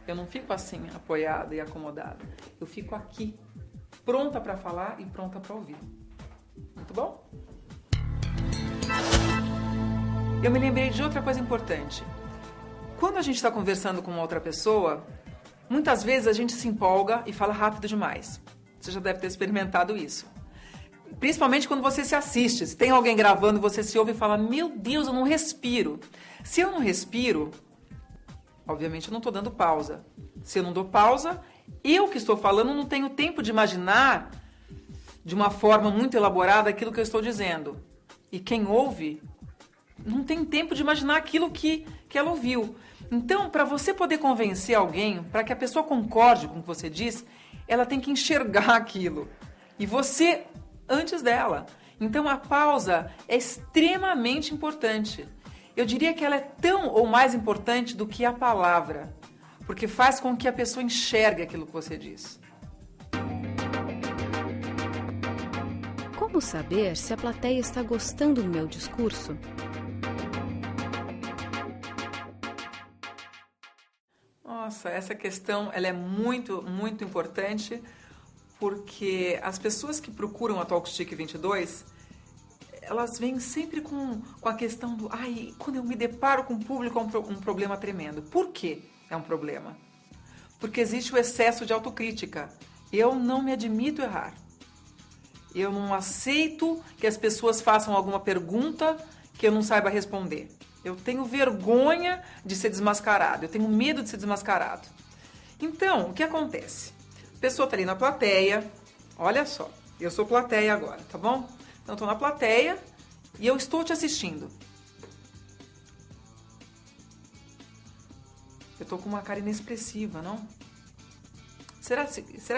Eu não fico assim, apoiada e acomodada. Eu fico aqui, pronta para falar e pronta para ouvir. Muito bom? Eu me lembrei de outra coisa importante. Quando a gente está conversando com uma outra pessoa, muitas vezes a gente se empolga e fala rápido demais. Você já deve ter experimentado isso. Principalmente quando você se assiste. Se tem alguém gravando, você se ouve e fala, meu Deus, eu não respiro. Se eu não respiro, obviamente eu não estou dando pausa. Se eu não dou pausa, eu que estou falando não tenho tempo de imaginar de uma forma muito elaborada aquilo que eu estou dizendo. E quem ouve não tem tempo de imaginar aquilo que ela ouviu. Então, para você poder convencer alguém, para que a pessoa concorde com o que você diz, ela tem que enxergar aquilo. E você antes dela. Então, a pausa é extremamente importante. Eu diria que ela é tão ou mais importante do que a palavra, porque faz com que a pessoa enxergue aquilo que você diz. Como saber se a plateia está gostando do meu discurso? Nossa, essa questão ela é muito, muito importante, porque as pessoas que procuram a Talkstick 22, elas vêm sempre com a questão do quando eu me deparo com o público é um problema tremendo. Por quê é um problema? Porque existe o excesso de autocrítica. Eu não me admito errar. Eu não aceito que as pessoas façam alguma pergunta que eu não saiba responder. Eu tenho vergonha de ser desmascarado. Eu tenho medo de ser desmascarado. Então, o que acontece? A pessoa está ali na plateia. Olha só, eu sou plateia agora, tá bom? Então, estou na plateia e eu estou te assistindo. Eu estou com uma cara inexpressiva, não? Será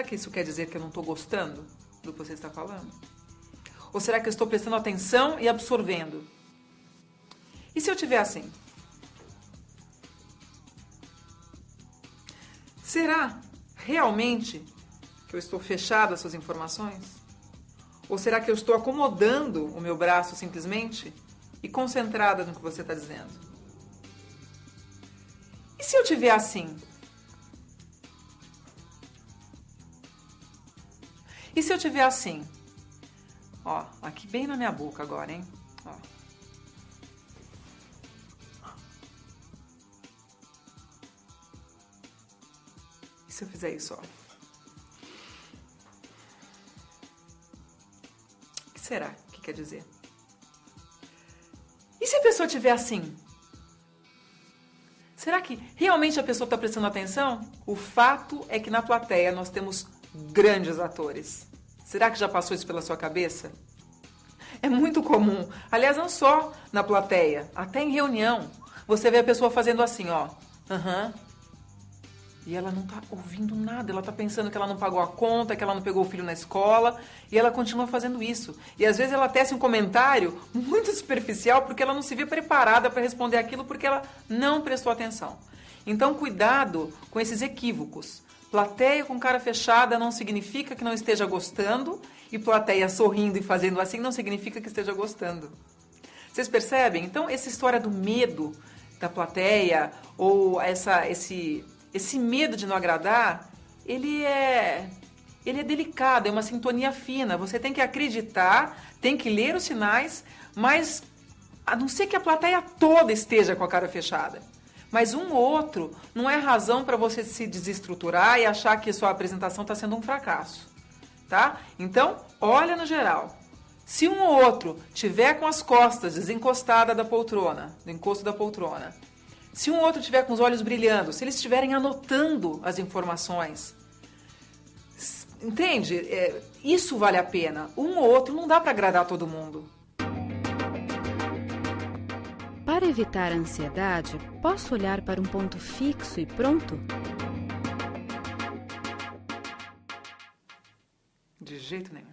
que isso quer dizer que eu não estou gostando do que você está falando? Ou será que eu estou prestando atenção e absorvendo? E se eu estiver assim? Será realmente que eu estou fechado às suas informações? Ou será que eu estou acomodando o meu braço simplesmente e concentrada no que você está dizendo? E se eu estiver assim? E se eu estiver assim? Ó, aqui bem na minha boca agora, hein? Ó. E se eu fizer isso, ó? O que será que quer dizer? E se a pessoa estiver assim? Será que realmente a pessoa está prestando atenção? O fato é que na plateia nós temos grandes atores. Será que já passou isso pela sua cabeça? É muito comum. Aliás, não só na plateia, até em reunião. Você vê a pessoa fazendo assim, ó. E ela não tá ouvindo nada. Ela tá pensando que ela não pagou a conta, que ela não pegou o filho na escola. E ela continua fazendo isso. E às vezes ela tece um comentário muito superficial porque ela não se vê preparada para responder aquilo porque ela não prestou atenção. Então, cuidado com esses equívocos. Plateia com cara fechada não significa que não esteja gostando, e plateia sorrindo e fazendo assim não significa que esteja gostando. Vocês percebem? Então, essa história do medo da plateia, ou esse medo de não agradar, ele é delicado, é uma sintonia fina. Você tem que acreditar, tem que ler os sinais, mas a não ser que a plateia toda esteja com a cara fechada. Mas um ou outro não é razão para você se desestruturar e achar que sua apresentação está sendo um fracasso, tá? Então, olha no geral. Se um ou outro tiver com as costas desencostadas da poltrona, do encosto da poltrona, se um ou outro tiver com os olhos brilhando, se eles estiverem anotando as informações, entende? Isso vale a pena. Um ou outro não dá para agradar todo mundo. Para evitar a ansiedade, posso olhar para um ponto fixo e pronto? De jeito nenhum.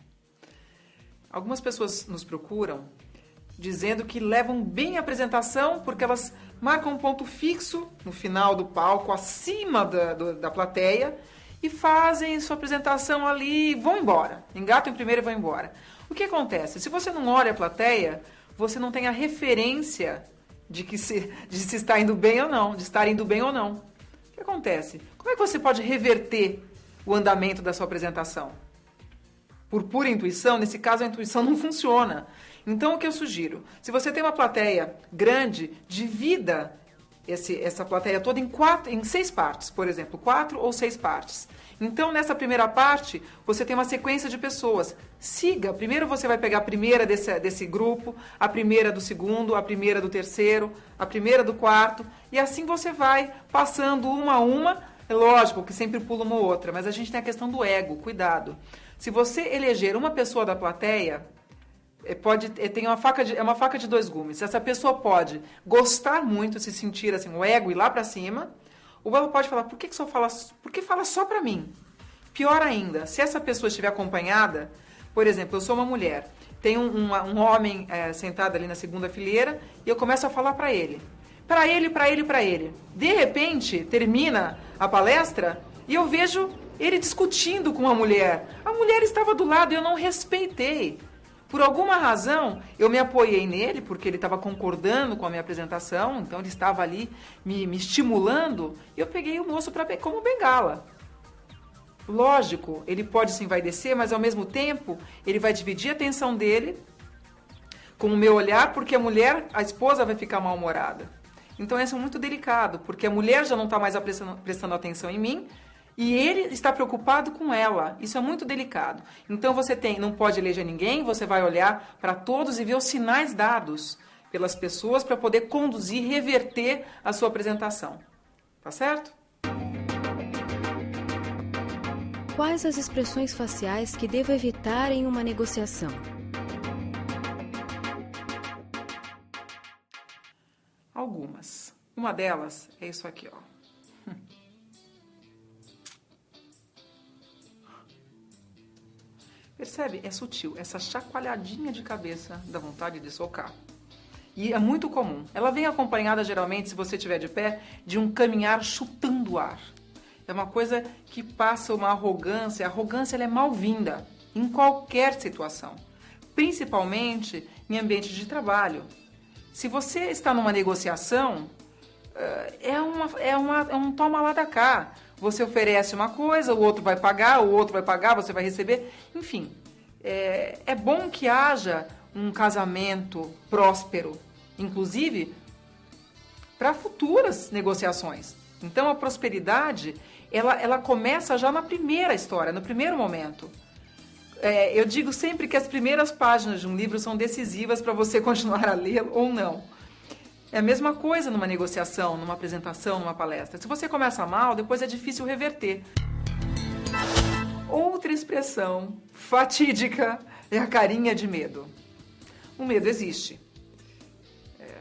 Algumas pessoas nos procuram dizendo que levam bem a apresentação porque elas marcam um ponto fixo no final do palco, acima da plateia, e fazem sua apresentação ali, vão embora. Engatam em primeiro e vão embora. O que acontece? Se você não olha a plateia, você não tem a referência de se está indo bem ou não, de estar indo bem ou não. O que acontece? Como é que você pode reverter o andamento da sua apresentação? Por pura intuição, nesse caso a intuição não funciona. Então o que eu sugiro? Se você tem uma plateia grande, divida essa plateia toda em 6 partes, por exemplo, 4 ou 6 partes. Então, nessa primeira parte, você tem uma sequência de pessoas. Siga. Primeiro você vai pegar a primeira desse grupo, a primeira do segundo, a primeira do terceiro, a primeira do quarto, e assim você vai passando uma a uma. É lógico que sempre pula uma ou outra, mas a gente tem a questão do ego, cuidado. Se você eleger uma pessoa da plateia, é uma faca de 2 gumes. Essa pessoa pode gostar muito, se sentir assim, o ego ir lá para cima, ou ela pode falar, por que fala só para mim? Pior ainda, se essa pessoa estiver acompanhada, por exemplo, eu sou uma mulher, tem um homem sentado ali na segunda fileira, e eu começo a falar para ele. Para ele. De repente, termina a palestra, e eu vejo ele discutindo com a mulher. A mulher estava do lado e eu não respeitei. Por alguma razão, eu me apoiei nele, porque ele estava concordando com a minha apresentação, então ele estava ali me estimulando, e eu peguei o moço como bengala. Lógico, ele pode se envaidecer, mas ao mesmo tempo, ele vai dividir a atenção dele com o meu olhar, porque a esposa vai ficar mal-humorada. Então isso é muito delicado, porque a mulher já não está mais prestando atenção em mim, e ele está preocupado com ela. Isso é muito delicado. Então você não pode eleger ninguém, você vai olhar para todos e ver os sinais dados pelas pessoas para poder conduzir, reverter a sua apresentação. Tá certo? Quais as expressões faciais que devo evitar em uma negociação? Algumas. Uma delas é isso aqui, ó. Percebe? É sutil. Essa chacoalhadinha de cabeça dá vontade de socar. E é muito comum. Ela vem acompanhada, geralmente, se você estiver de pé, de um caminhar chutando o ar. É uma coisa que passa uma arrogância. A arrogância ela é mal-vinda em qualquer situação. Principalmente em ambiente de trabalho. Se você está numa negociação, é um toma lá da cá. Você oferece uma coisa, o outro vai pagar, você vai receber. Enfim, é bom que haja um casamento próspero, inclusive para futuras negociações. Então, a prosperidade, ela começa já na primeira história, no primeiro momento. Eu digo sempre que as primeiras páginas de um livro são decisivas para você continuar a ler ou não. É a mesma coisa numa negociação, numa apresentação, numa palestra. Se você começa mal, depois é difícil reverter. Outra expressão fatídica é a carinha de medo. O medo existe.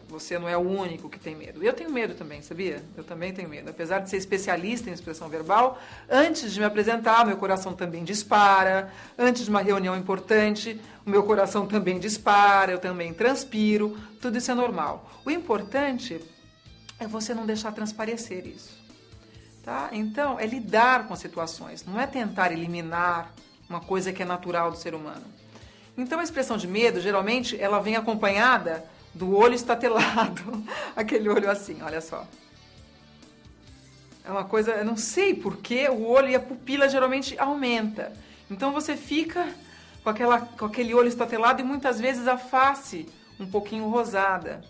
Você não é o único que tem medo. Eu tenho medo também, sabia? Eu também tenho medo. Apesar de ser especialista em expressão verbal, antes de me apresentar, meu coração também dispara. Antes de uma reunião importante, o meu coração também dispara, eu também transpiro. Tudo isso é normal. O importante é você não deixar transparecer isso. Tá? Então, é lidar com situações. Não é tentar eliminar uma coisa que é natural do ser humano. Então, a expressão de medo, geralmente, ela vem acompanhada do olho estatelado, aquele olho assim, olha só. É uma coisa, eu não sei porquê, o olho e a pupila geralmente aumenta. Então você fica com aquele olho estatelado e muitas vezes a face um pouquinho rosada.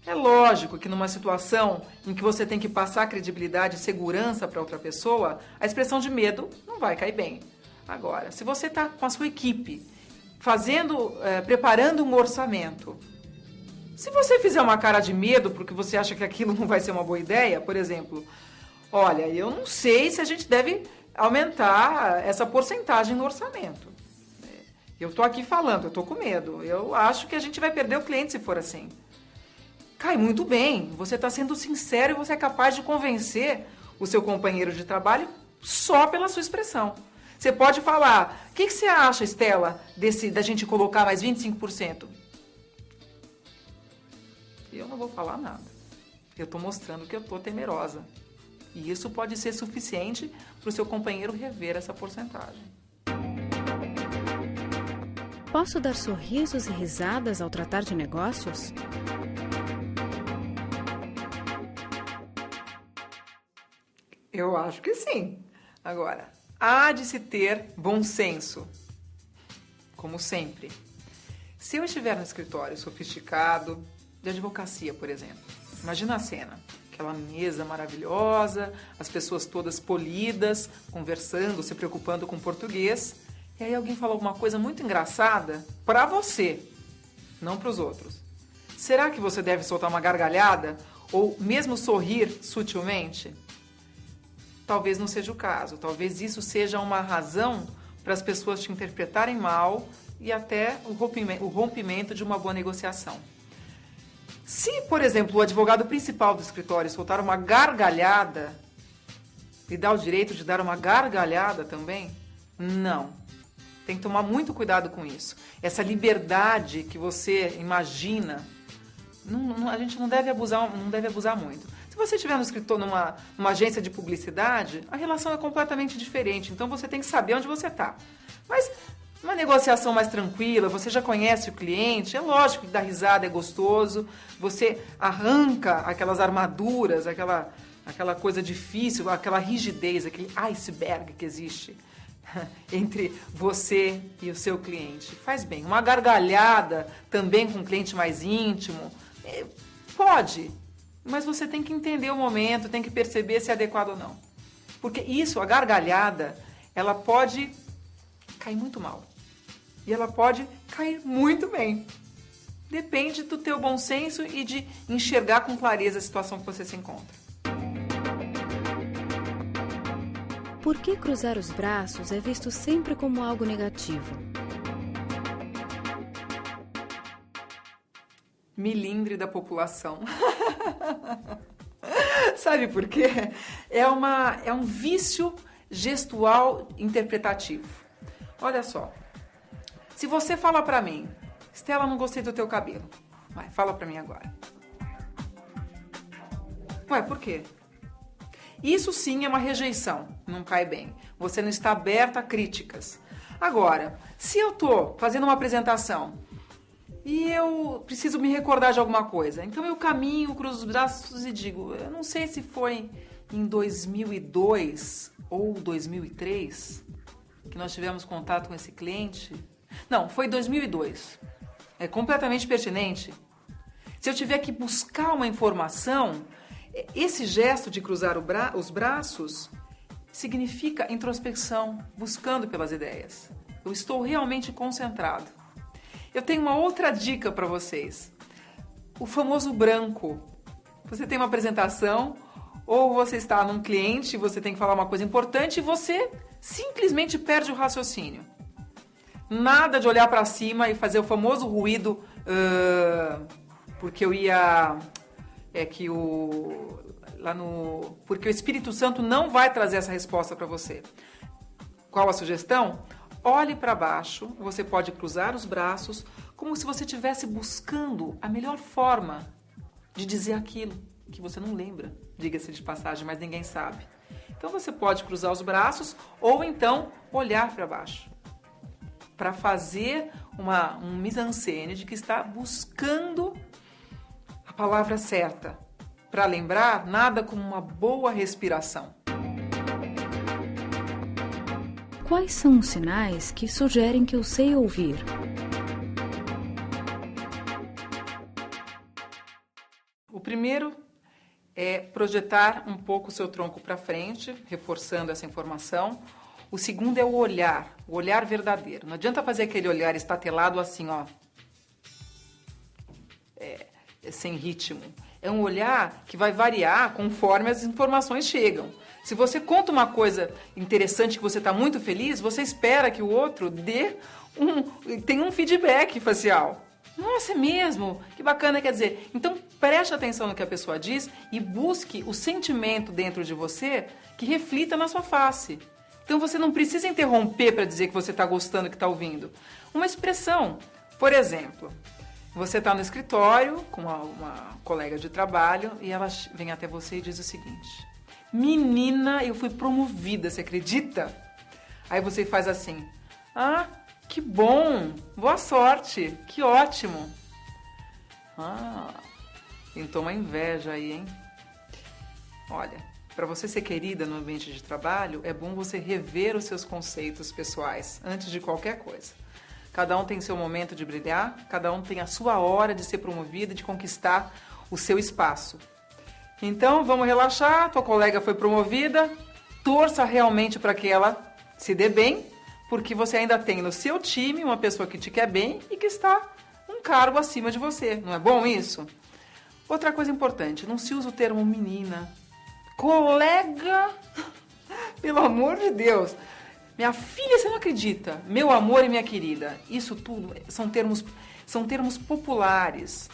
É lógico que numa situação em que você tem que passar credibilidade e segurança para outra pessoa, a expressão de medo não vai cair bem. Agora, se você está com a sua equipe preparando um orçamento, se você fizer uma cara de medo porque você acha que aquilo não vai ser uma boa ideia, por exemplo, olha, eu não sei se a gente deve aumentar essa porcentagem no orçamento. Eu estou aqui falando, eu estou com medo. Eu acho que a gente vai perder o cliente se for assim. cai muito bem. Você está sendo sincero e você é capaz de convencer o seu companheiro de trabalho só pela sua expressão. Você pode falar, o que você acha, Estela, da gente colocar mais 25%? Eu não vou falar nada. Eu estou mostrando que eu estou temerosa. E isso pode ser suficiente para o seu companheiro rever essa porcentagem. Posso dar sorrisos e risadas ao tratar de negócios? Eu acho que sim. Agora, há de se ter bom senso. Como sempre. Se eu estiver no escritório sofisticado, de advocacia, por exemplo, imagina a cena. Aquela mesa maravilhosa, as pessoas todas polidas, conversando, se preocupando com português. E aí alguém fala alguma coisa muito engraçada para você, não para os outros. Será que você deve soltar uma gargalhada ou mesmo sorrir sutilmente? Talvez não seja o caso. Talvez isso seja uma razão para as pessoas te interpretarem mal e até o rompimento de uma boa negociação. Se, por exemplo, o advogado principal do escritório soltar uma gargalhada, lhe dá o direito de dar uma gargalhada também? Não. Tem que tomar muito cuidado com isso. Essa liberdade que você imagina, a gente não deve abusar muito. Se você estiver no escritório, numa agência de publicidade, a relação é completamente diferente. Então você tem que saber onde você está. Mas uma negociação mais tranquila, você já conhece o cliente, é lógico que dar risada é gostoso, você arranca aquelas armaduras, aquela coisa difícil, aquela rigidez, aquele iceberg que existe entre você e o seu cliente. Faz bem. Uma gargalhada também com um cliente mais íntimo, pode, mas você tem que entender o momento, tem que perceber se é adequado ou não. Porque isso, a gargalhada, ela pode cair muito mal. E ela pode cair muito bem. Depende do teu bom senso e de enxergar com clareza a situação que você se encontra. Por que cruzar os braços é visto sempre como algo negativo? Milindre da população. Sabe por quê? É um vício gestual interpretativo. Olha só. Se você fala pra mim, Estela, não gostei do teu cabelo. Vai, fala pra mim agora. Ué, por quê? Isso sim é uma rejeição, não cai bem. Você não está aberta a críticas. Agora, se eu tô fazendo uma apresentação e eu preciso me recordar de alguma coisa, então eu caminho, cruzo os braços e digo, eu não sei se foi em 2002 ou 2003 que nós tivemos contato com esse cliente. Não, foi 2002. É completamente pertinente. Se eu tiver que buscar uma informação, esse gesto de cruzar os braços significa introspecção, buscando pelas ideias. Eu estou realmente concentrado. Eu tenho uma outra dica para vocês. O famoso branco. Você tem uma apresentação ou você está num cliente, você tem que falar uma coisa importante e você simplesmente perde o raciocínio. Nada de olhar para cima e fazer o famoso ruído, porque eu ia... porque o Espírito Santo não vai trazer essa resposta para você. Qual a sugestão? Olhe para baixo, você pode cruzar os braços, como se você estivesse buscando a melhor forma de dizer aquilo que você não lembra, diga-se de passagem, mas ninguém sabe. Então você pode cruzar os braços ou então olhar para baixo, para fazer um mise-en-scène de que está buscando a palavra certa. Para lembrar, nada como uma boa respiração. Quais são os sinais que sugerem que eu sei ouvir? O primeiro é projetar um pouco o seu tronco para frente, reforçando essa informação. O segundo é o olhar verdadeiro. Não adianta fazer aquele olhar estatelado assim, ó, sem ritmo. É um olhar que vai variar conforme as informações chegam. Se você conta uma coisa interessante que você está muito feliz, você espera que o outro tenha um feedback facial. Nossa, é mesmo? Que bacana, quer dizer. Então, preste atenção no que a pessoa diz e busque o sentimento dentro de você que reflita na sua face. Então, você não precisa interromper para dizer que você está gostando, que está ouvindo. Uma expressão. Por exemplo, você está no escritório com uma colega de trabalho e ela vem até você e diz o seguinte: menina, eu fui promovida, você acredita? Aí você faz assim: ah, que bom, boa sorte, que ótimo. Ah, pintou uma inveja aí, hein? Olha, para você ser querida no ambiente de trabalho, é bom você rever os seus conceitos pessoais antes de qualquer coisa. Cada um tem seu momento de brilhar, cada um tem a sua hora de ser promovida, de conquistar o seu espaço. Então, vamos relaxar, tua colega foi promovida, torça realmente para que ela se dê bem, porque você ainda tem no seu time uma pessoa que te quer bem e que está um cargo acima de você. Não é bom isso? Outra coisa importante, não se usa o termo menina. Colega, pelo amor de Deus. Minha filha, você não acredita. Meu amor e minha querida. Isso tudo são termos populares.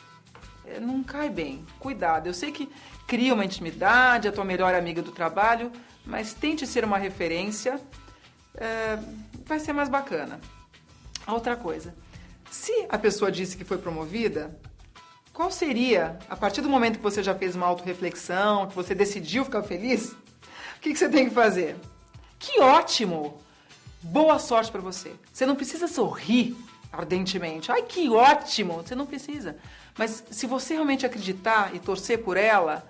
Não cai bem. Cuidado. Eu sei que cria uma intimidade, a tua melhor amiga do trabalho, mas tente ser uma referência. Vai ser mais bacana. Outra coisa. Se a pessoa disse que foi promovida, qual seria, a partir do momento que você já fez uma autorreflexão, que você decidiu ficar feliz, o que você tem que fazer? Que ótimo! Boa sorte para você. Você não precisa sorrir ardentemente. Ai, que ótimo! Você não precisa. Mas se você realmente acreditar e torcer por ela,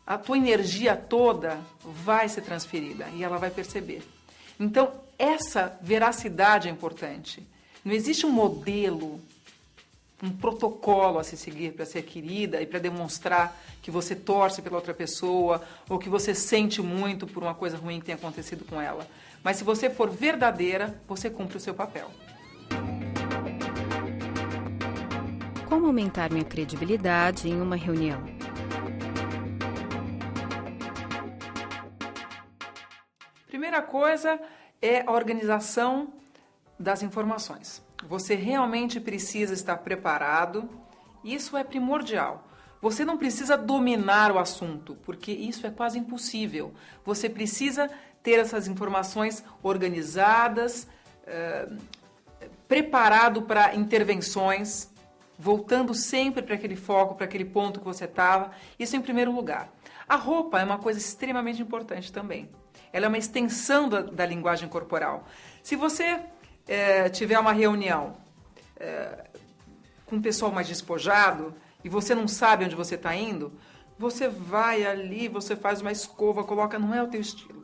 a tua energia toda vai ser transferida e ela vai perceber. Então, essa veracidade é importante. Não existe um modelo, um protocolo a se seguir para ser querida e para demonstrar que você torce pela outra pessoa ou que você sente muito por uma coisa ruim que tenha acontecido com ela. Mas se você for verdadeira, você cumpre o seu papel. Como aumentar minha credibilidade em uma reunião? Primeira coisa é a organização das informações. Você realmente precisa estar preparado. Isso é primordial. Você não precisa dominar o assunto, porque isso é quase impossível. Você precisa ter essas informações organizadas, preparado para intervenções, voltando sempre para aquele foco, para aquele ponto que você estava. Isso em primeiro lugar. A roupa é uma coisa extremamente importante também. Ela é uma extensão da linguagem corporal. Se você tiver uma reunião com um pessoal mais despojado e você não sabe onde você está indo, você vai ali, você faz uma escova, coloca, não é o teu estilo,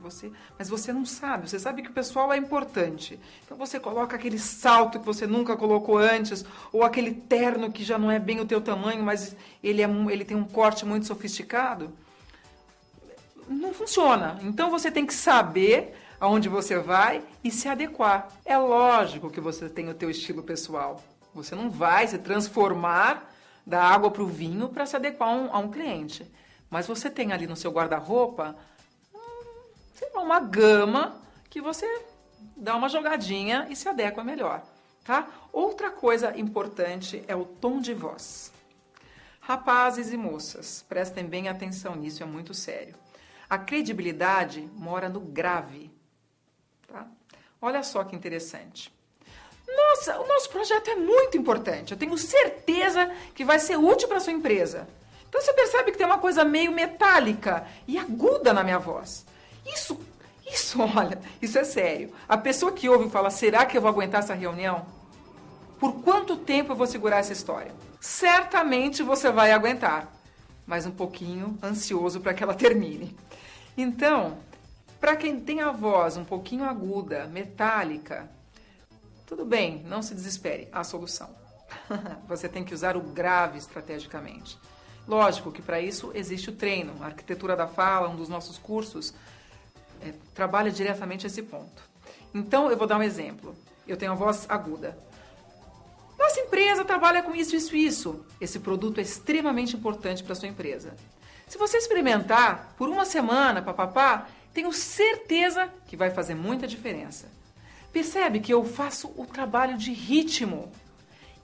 mas você não sabe, você sabe que o pessoal é importante. Então você coloca aquele salto que você nunca colocou antes, ou aquele terno que já não é bem o teu tamanho, mas ele tem um corte muito sofisticado. Não funciona. Então você tem que saber aonde você vai e se adequar. É lógico que você tem o teu estilo pessoal. Você não vai se transformar da água para o vinho para se adequar a um cliente. Mas você tem ali no seu guarda-roupa, sei lá, uma gama que você dá uma jogadinha e se adequa melhor, tá? Outra coisa importante é o tom de voz. Rapazes e moças, prestem bem atenção nisso, é muito sério. A credibilidade mora no grave, tá? Olha só que interessante. Nossa, o nosso projeto é muito importante. Eu tenho certeza que vai ser útil para a sua empresa. Então você percebe que tem uma coisa meio metálica e aguda na minha voz. Isso, olha, isso é sério. A pessoa que ouve fala, será que eu vou aguentar essa reunião? Por quanto tempo eu vou segurar essa história? Certamente você vai aguentar, mas um pouquinho ansioso para que ela termine. Então, para quem tem a voz um pouquinho aguda, metálica, tudo bem, não se desespere, há solução. Você tem que usar o grave estrategicamente. Lógico que para isso existe o treino. A arquitetura da fala, um dos nossos cursos, trabalha diretamente esse ponto. Então, eu vou dar um exemplo. Eu tenho a voz aguda. Nossa empresa trabalha com isso, isso, isso. Esse produto é extremamente importante para a sua empresa. Se você experimentar por uma semana, papapá, tenho certeza que vai fazer muita diferença. Percebe que eu faço o trabalho de ritmo.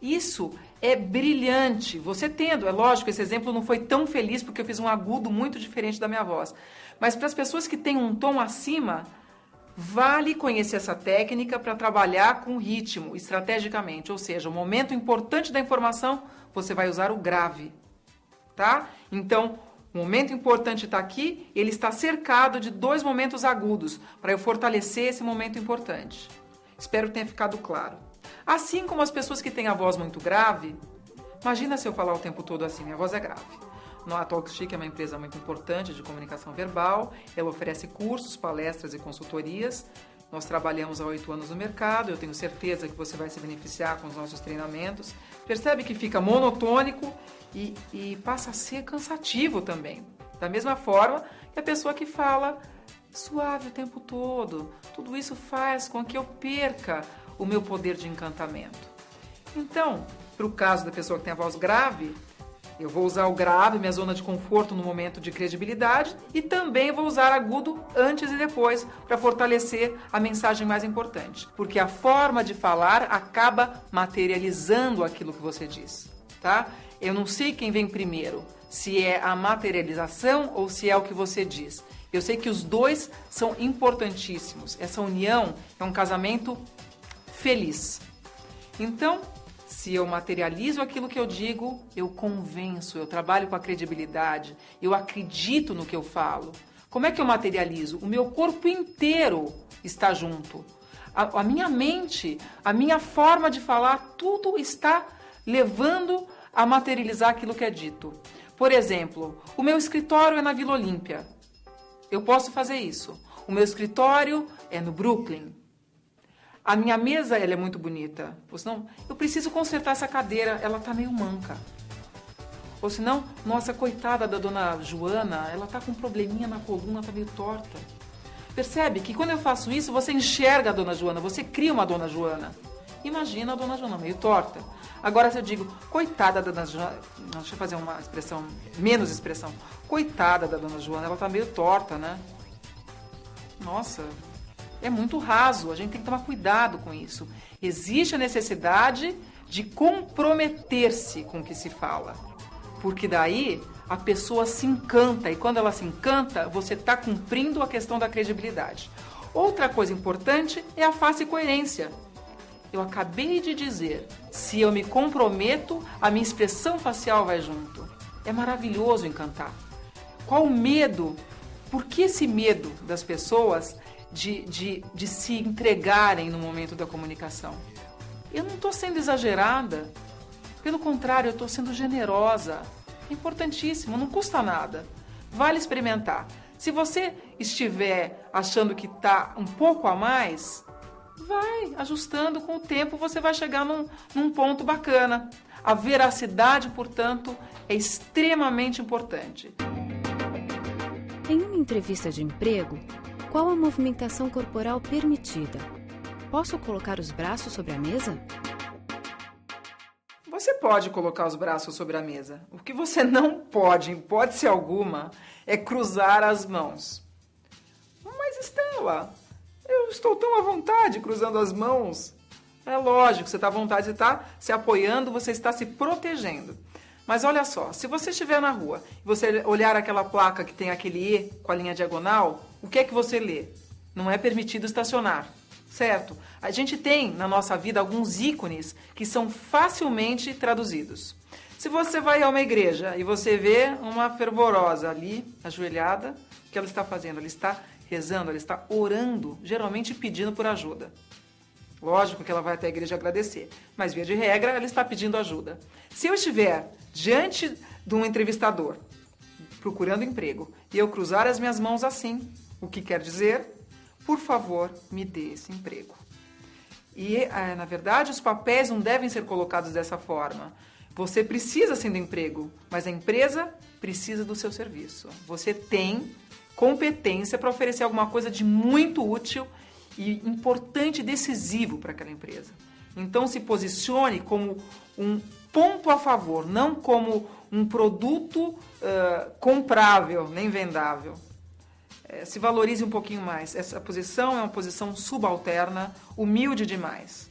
Isso é brilhante. Você tendo, é lógico, esse exemplo não foi tão feliz porque eu fiz um agudo muito diferente da minha voz. Mas para as pessoas que têm um tom acima, vale conhecer essa técnica para trabalhar com ritmo, estrategicamente. Ou seja, o momento importante da informação, você vai usar o grave. Tá? Então, o momento importante está aqui, ele está cercado de 2 momentos agudos, para eu fortalecer esse momento importante. Espero que tenha ficado claro. Assim como as pessoas que têm a voz muito grave, imagina se eu falar o tempo todo assim, minha voz é grave. A TalkChic é uma empresa muito importante de comunicação verbal, ela oferece cursos, palestras e consultorias. Nós trabalhamos há 8 anos no mercado, eu tenho certeza que você vai se beneficiar com os nossos treinamentos. Percebe que fica monotônico e passa a ser cansativo também. Da mesma forma que a pessoa que fala suave o tempo todo, tudo isso faz com que eu perca o meu poder de encantamento. Então, para o caso da pessoa que tem a voz grave, eu vou usar o grave, minha zona de conforto no momento de credibilidade, e também vou usar agudo antes e depois para fortalecer a mensagem mais importante. Porque a forma de falar acaba materializando aquilo que você diz, tá? Eu não sei quem vem primeiro, se é a materialização ou se é o que você diz. Eu sei que os 2 são importantíssimos. Essa união é um casamento feliz. Então, se eu materializo aquilo que eu digo, eu convenço, eu trabalho com a credibilidade, eu acredito no que eu falo. Como é que eu materializo? O meu corpo inteiro está junto. A minha mente, a minha forma de falar, tudo está levando a materializar aquilo que é dito. Por exemplo, o meu escritório é na Vila Olímpia. Eu posso fazer isso. O meu escritório é no Brooklyn. A minha mesa, ela é muito bonita. Ou senão, eu preciso consertar essa cadeira, ela tá meio manca. Ou senão, nossa, coitada da dona Joana, ela tá com um probleminha na coluna, tá meio torta. Percebe que quando eu faço isso, você enxerga a dona Joana, você cria uma dona Joana. Imagina a dona Joana meio torta. Agora, se eu digo, coitada da dona Joana, deixa eu fazer uma expressão, menos expressão. Coitada da dona Joana, ela tá meio torta, né? Nossa, é muito raso, a gente tem que tomar cuidado com isso. Existe a necessidade de comprometer-se com o que se fala. Porque daí a pessoa se encanta, e quando ela se encanta, você está cumprindo a questão da credibilidade. Outra coisa importante é a face e coerência. Eu acabei de dizer, se eu me comprometo, a minha expressão facial vai junto. É maravilhoso encantar. Qual o medo? Por que esse medo das pessoas de se entregarem no momento da comunicação? Eu não estou sendo exagerada. Pelo contrário, eu estou sendo generosa. É importantíssimo, não custa nada. Vale experimentar. Se você estiver achando que está um pouco a mais, vai ajustando com o tempo, você vai chegar num ponto bacana. A veracidade, portanto, é extremamente importante. Em uma entrevista de emprego, qual a movimentação corporal permitida? Posso colocar os braços sobre a mesa? Você pode colocar os braços sobre a mesa. O que você não pode, em hipótese alguma, é cruzar as mãos. Mas, Estela, eu estou tão à vontade cruzando as mãos. É lógico, você está à vontade, você está se apoiando, você está se protegendo. Mas olha só, se você estiver na rua e você olhar aquela placa que tem aquele E com a linha diagonal, o que é que você lê? Não é permitido estacionar, certo? A gente tem na nossa vida alguns ícones que são facilmente traduzidos. Se você vai a uma igreja e você vê uma fervorosa ali, ajoelhada, o que ela está fazendo? Ela está rezando, ela está orando, geralmente pedindo por ajuda. Lógico que ela vai até a igreja agradecer, mas via de regra ela está pedindo ajuda. Se eu estiver diante de um entrevistador procurando emprego e eu cruzar as minhas mãos assim, o que quer dizer? Por favor, me dê esse emprego. E, na verdade, os papéis não devem ser colocados dessa forma. Você precisa sim do emprego, mas a empresa precisa do seu serviço. Você tem competência para oferecer alguma coisa de muito útil e importante e decisivo para aquela empresa. Então, se posicione como um ponto a favor, não como um produto comprável, nem vendável. Se valorize um pouquinho mais. Essa posição é uma posição subalterna, humilde demais.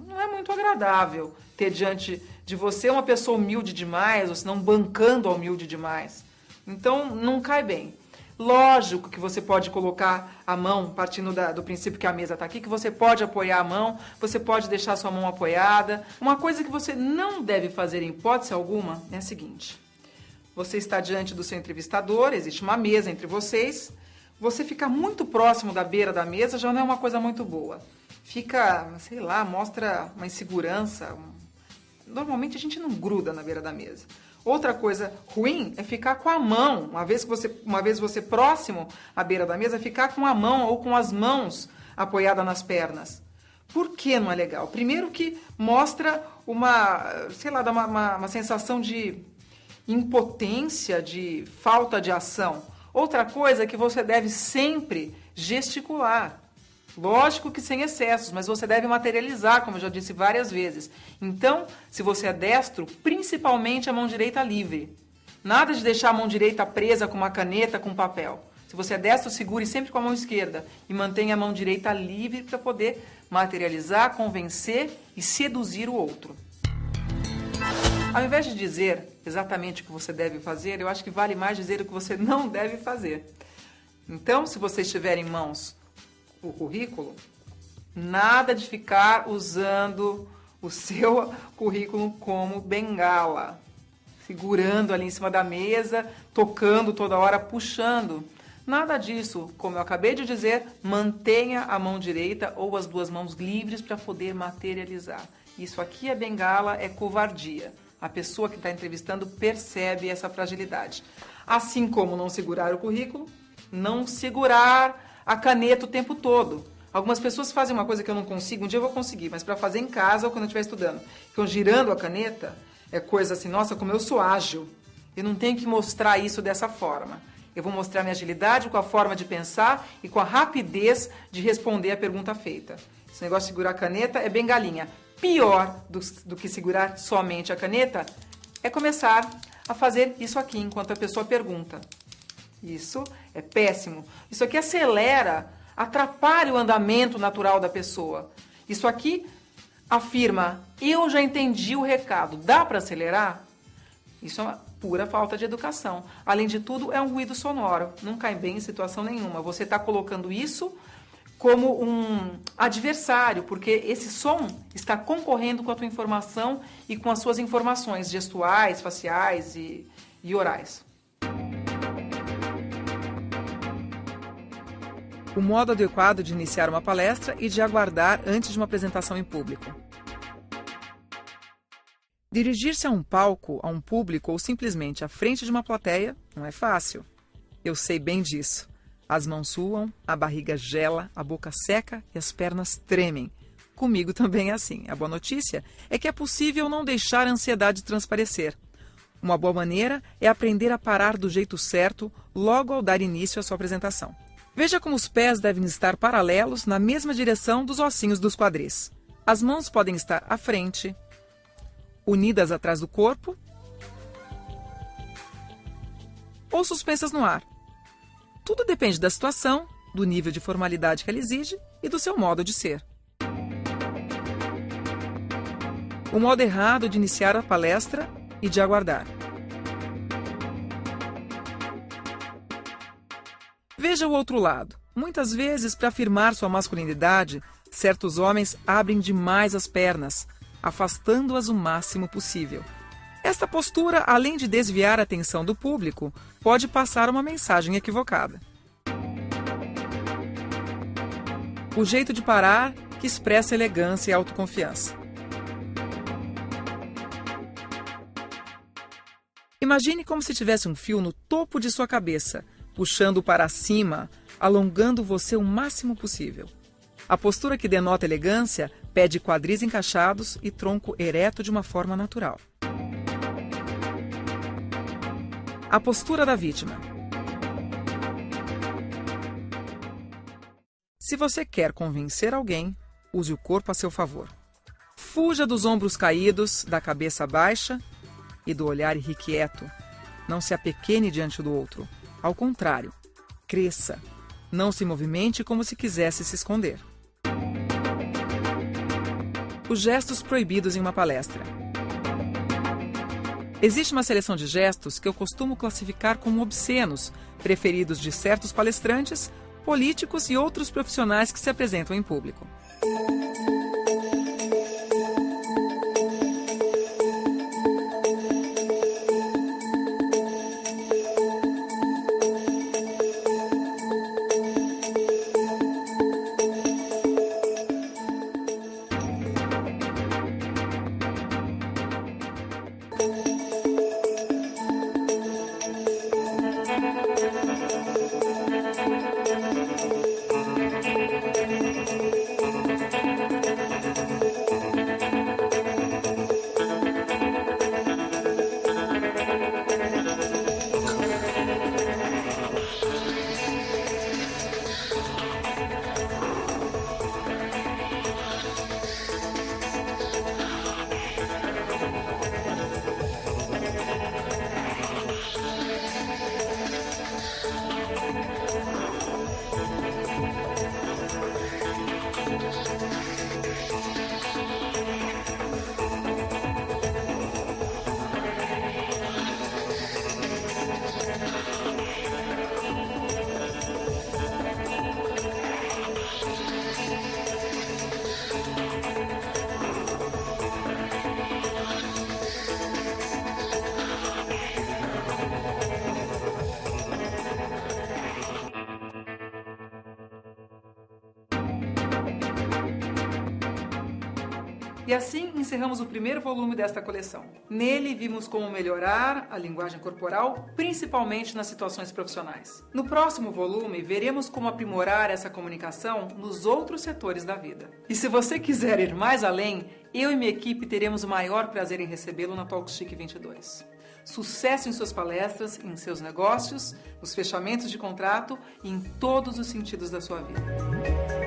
Não é muito agradável ter diante de você uma pessoa humilde demais, ou senão bancando a humilde demais. Então, não cai bem. Lógico que você pode colocar a mão, partindo do princípio que a mesa está aqui, que você pode apoiar a mão, você pode deixar a sua mão apoiada. Uma coisa que você não deve fazer em hipótese alguma é a seguinte: você está diante do seu entrevistador, existe uma mesa entre vocês, você fica muito próximo da beira da mesa já não é uma coisa muito boa. Fica, sei lá, mostra uma insegurança. Normalmente a gente não gruda na beira da mesa. Outra coisa ruim é ficar com a mão, uma vez você próximo à beira da mesa, ficar com a mão ou com as mãos apoiadas nas pernas. Por que não é legal? Primeiro que mostra dá uma sensação de impotência, de falta de ação. Outra coisa é que você deve sempre gesticular. Lógico que sem excessos, mas você deve materializar, como eu já disse várias vezes. Então, se você é destro, principalmente a mão direita livre. Nada de deixar a mão direita presa com uma caneta, com papel. Se você é destro, segure sempre com a mão esquerda e mantenha a mão direita livre para poder materializar, convencer e seduzir o outro. Ao invés de dizer exatamente o que você deve fazer, eu acho que vale mais dizer o que você não deve fazer. Então, se você estiver em mãos o currículo, nada de ficar usando o seu currículo como bengala, segurando ali em cima da mesa, tocando toda hora, puxando. Nada disso. Como eu acabei de dizer, mantenha a mão direita ou as duas mãos livres para poder materializar. Isso aqui é bengala, é covardia. A pessoa que está entrevistando percebe essa fragilidade. Assim como não segurar o currículo, não segurar a caneta o tempo todo. Algumas pessoas fazem uma coisa que eu não consigo, um dia eu vou conseguir, mas para fazer em casa ou quando eu estiver estudando. Ficam girando a caneta, é coisa assim, nossa, como eu sou ágil. Eu não tenho que mostrar isso dessa forma. Eu vou mostrar minha agilidade com a forma de pensar e com a rapidez de responder a pergunta feita. Esse negócio de segurar a caneta é bengalinha. Pior do que segurar somente a caneta é começar a fazer isso aqui enquanto a pessoa pergunta. Isso é péssimo. Isso aqui atrapalha o andamento natural da pessoa. Isso aqui afirma, eu já entendi o recado, dá para acelerar? Isso é uma pura falta de educação. Além de tudo, é um ruído sonoro, não cai bem em situação nenhuma. Você está colocando isso como um adversário, porque esse som está concorrendo com a tua informação e com as suas informações gestuais, faciais e orais. O modo adequado de iniciar uma palestra e de aguardar antes de uma apresentação em público. Dirigir-se a um palco, a um público ou simplesmente à frente de uma plateia não é fácil. Eu sei bem disso. As mãos suam, a barriga gela, a boca seca e as pernas tremem. Comigo também é assim. A boa notícia é que é possível não deixar a ansiedade transparecer. Uma boa maneira é aprender a parar do jeito certo logo ao dar início à sua apresentação. Veja como os pés devem estar paralelos na mesma direção dos ossinhos dos quadris. As mãos podem estar à frente, unidas atrás do corpo ou suspensas no ar. Tudo depende da situação, do nível de formalidade que ela exige e do seu modo de ser. O modo errado de iniciar a palestra e de aguardar. Veja o outro lado. Muitas vezes, para afirmar sua masculinidade, certos homens abrem demais as pernas, afastando-as o máximo possível. Esta postura, além de desviar a atenção do público, pode passar uma mensagem equivocada. O jeito de parar que expressa elegância e autoconfiança. Imagine como se tivesse um fio no topo de sua cabeça, puxando para cima, alongando você o máximo possível. A postura que denota elegância pede quadris encaixados e tronco ereto de uma forma natural. A postura da vítima. Se você quer convencer alguém, use o corpo a seu favor. Fuja dos ombros caídos, da cabeça baixa e do olhar irrequieto. Não se apequene diante do outro. Ao contrário, cresça. Não se movimente como se quisesse se esconder. os gestos proibidos em uma palestra. Existe uma seleção de gestos que eu costumo classificar como obscenos, preferidos de certos palestrantes, políticos e outros profissionais que se apresentam em público. E assim encerramos o primeiro volume desta coleção. Nele vimos como melhorar a linguagem corporal, principalmente nas situações profissionais. No próximo volume, veremos como aprimorar essa comunicação nos outros setores da vida. E se você quiser ir mais além, eu e minha equipe teremos o maior prazer em recebê-lo na Talk Chic 22. Sucesso em suas palestras, em seus negócios, nos fechamentos de contrato e em todos os sentidos da sua vida.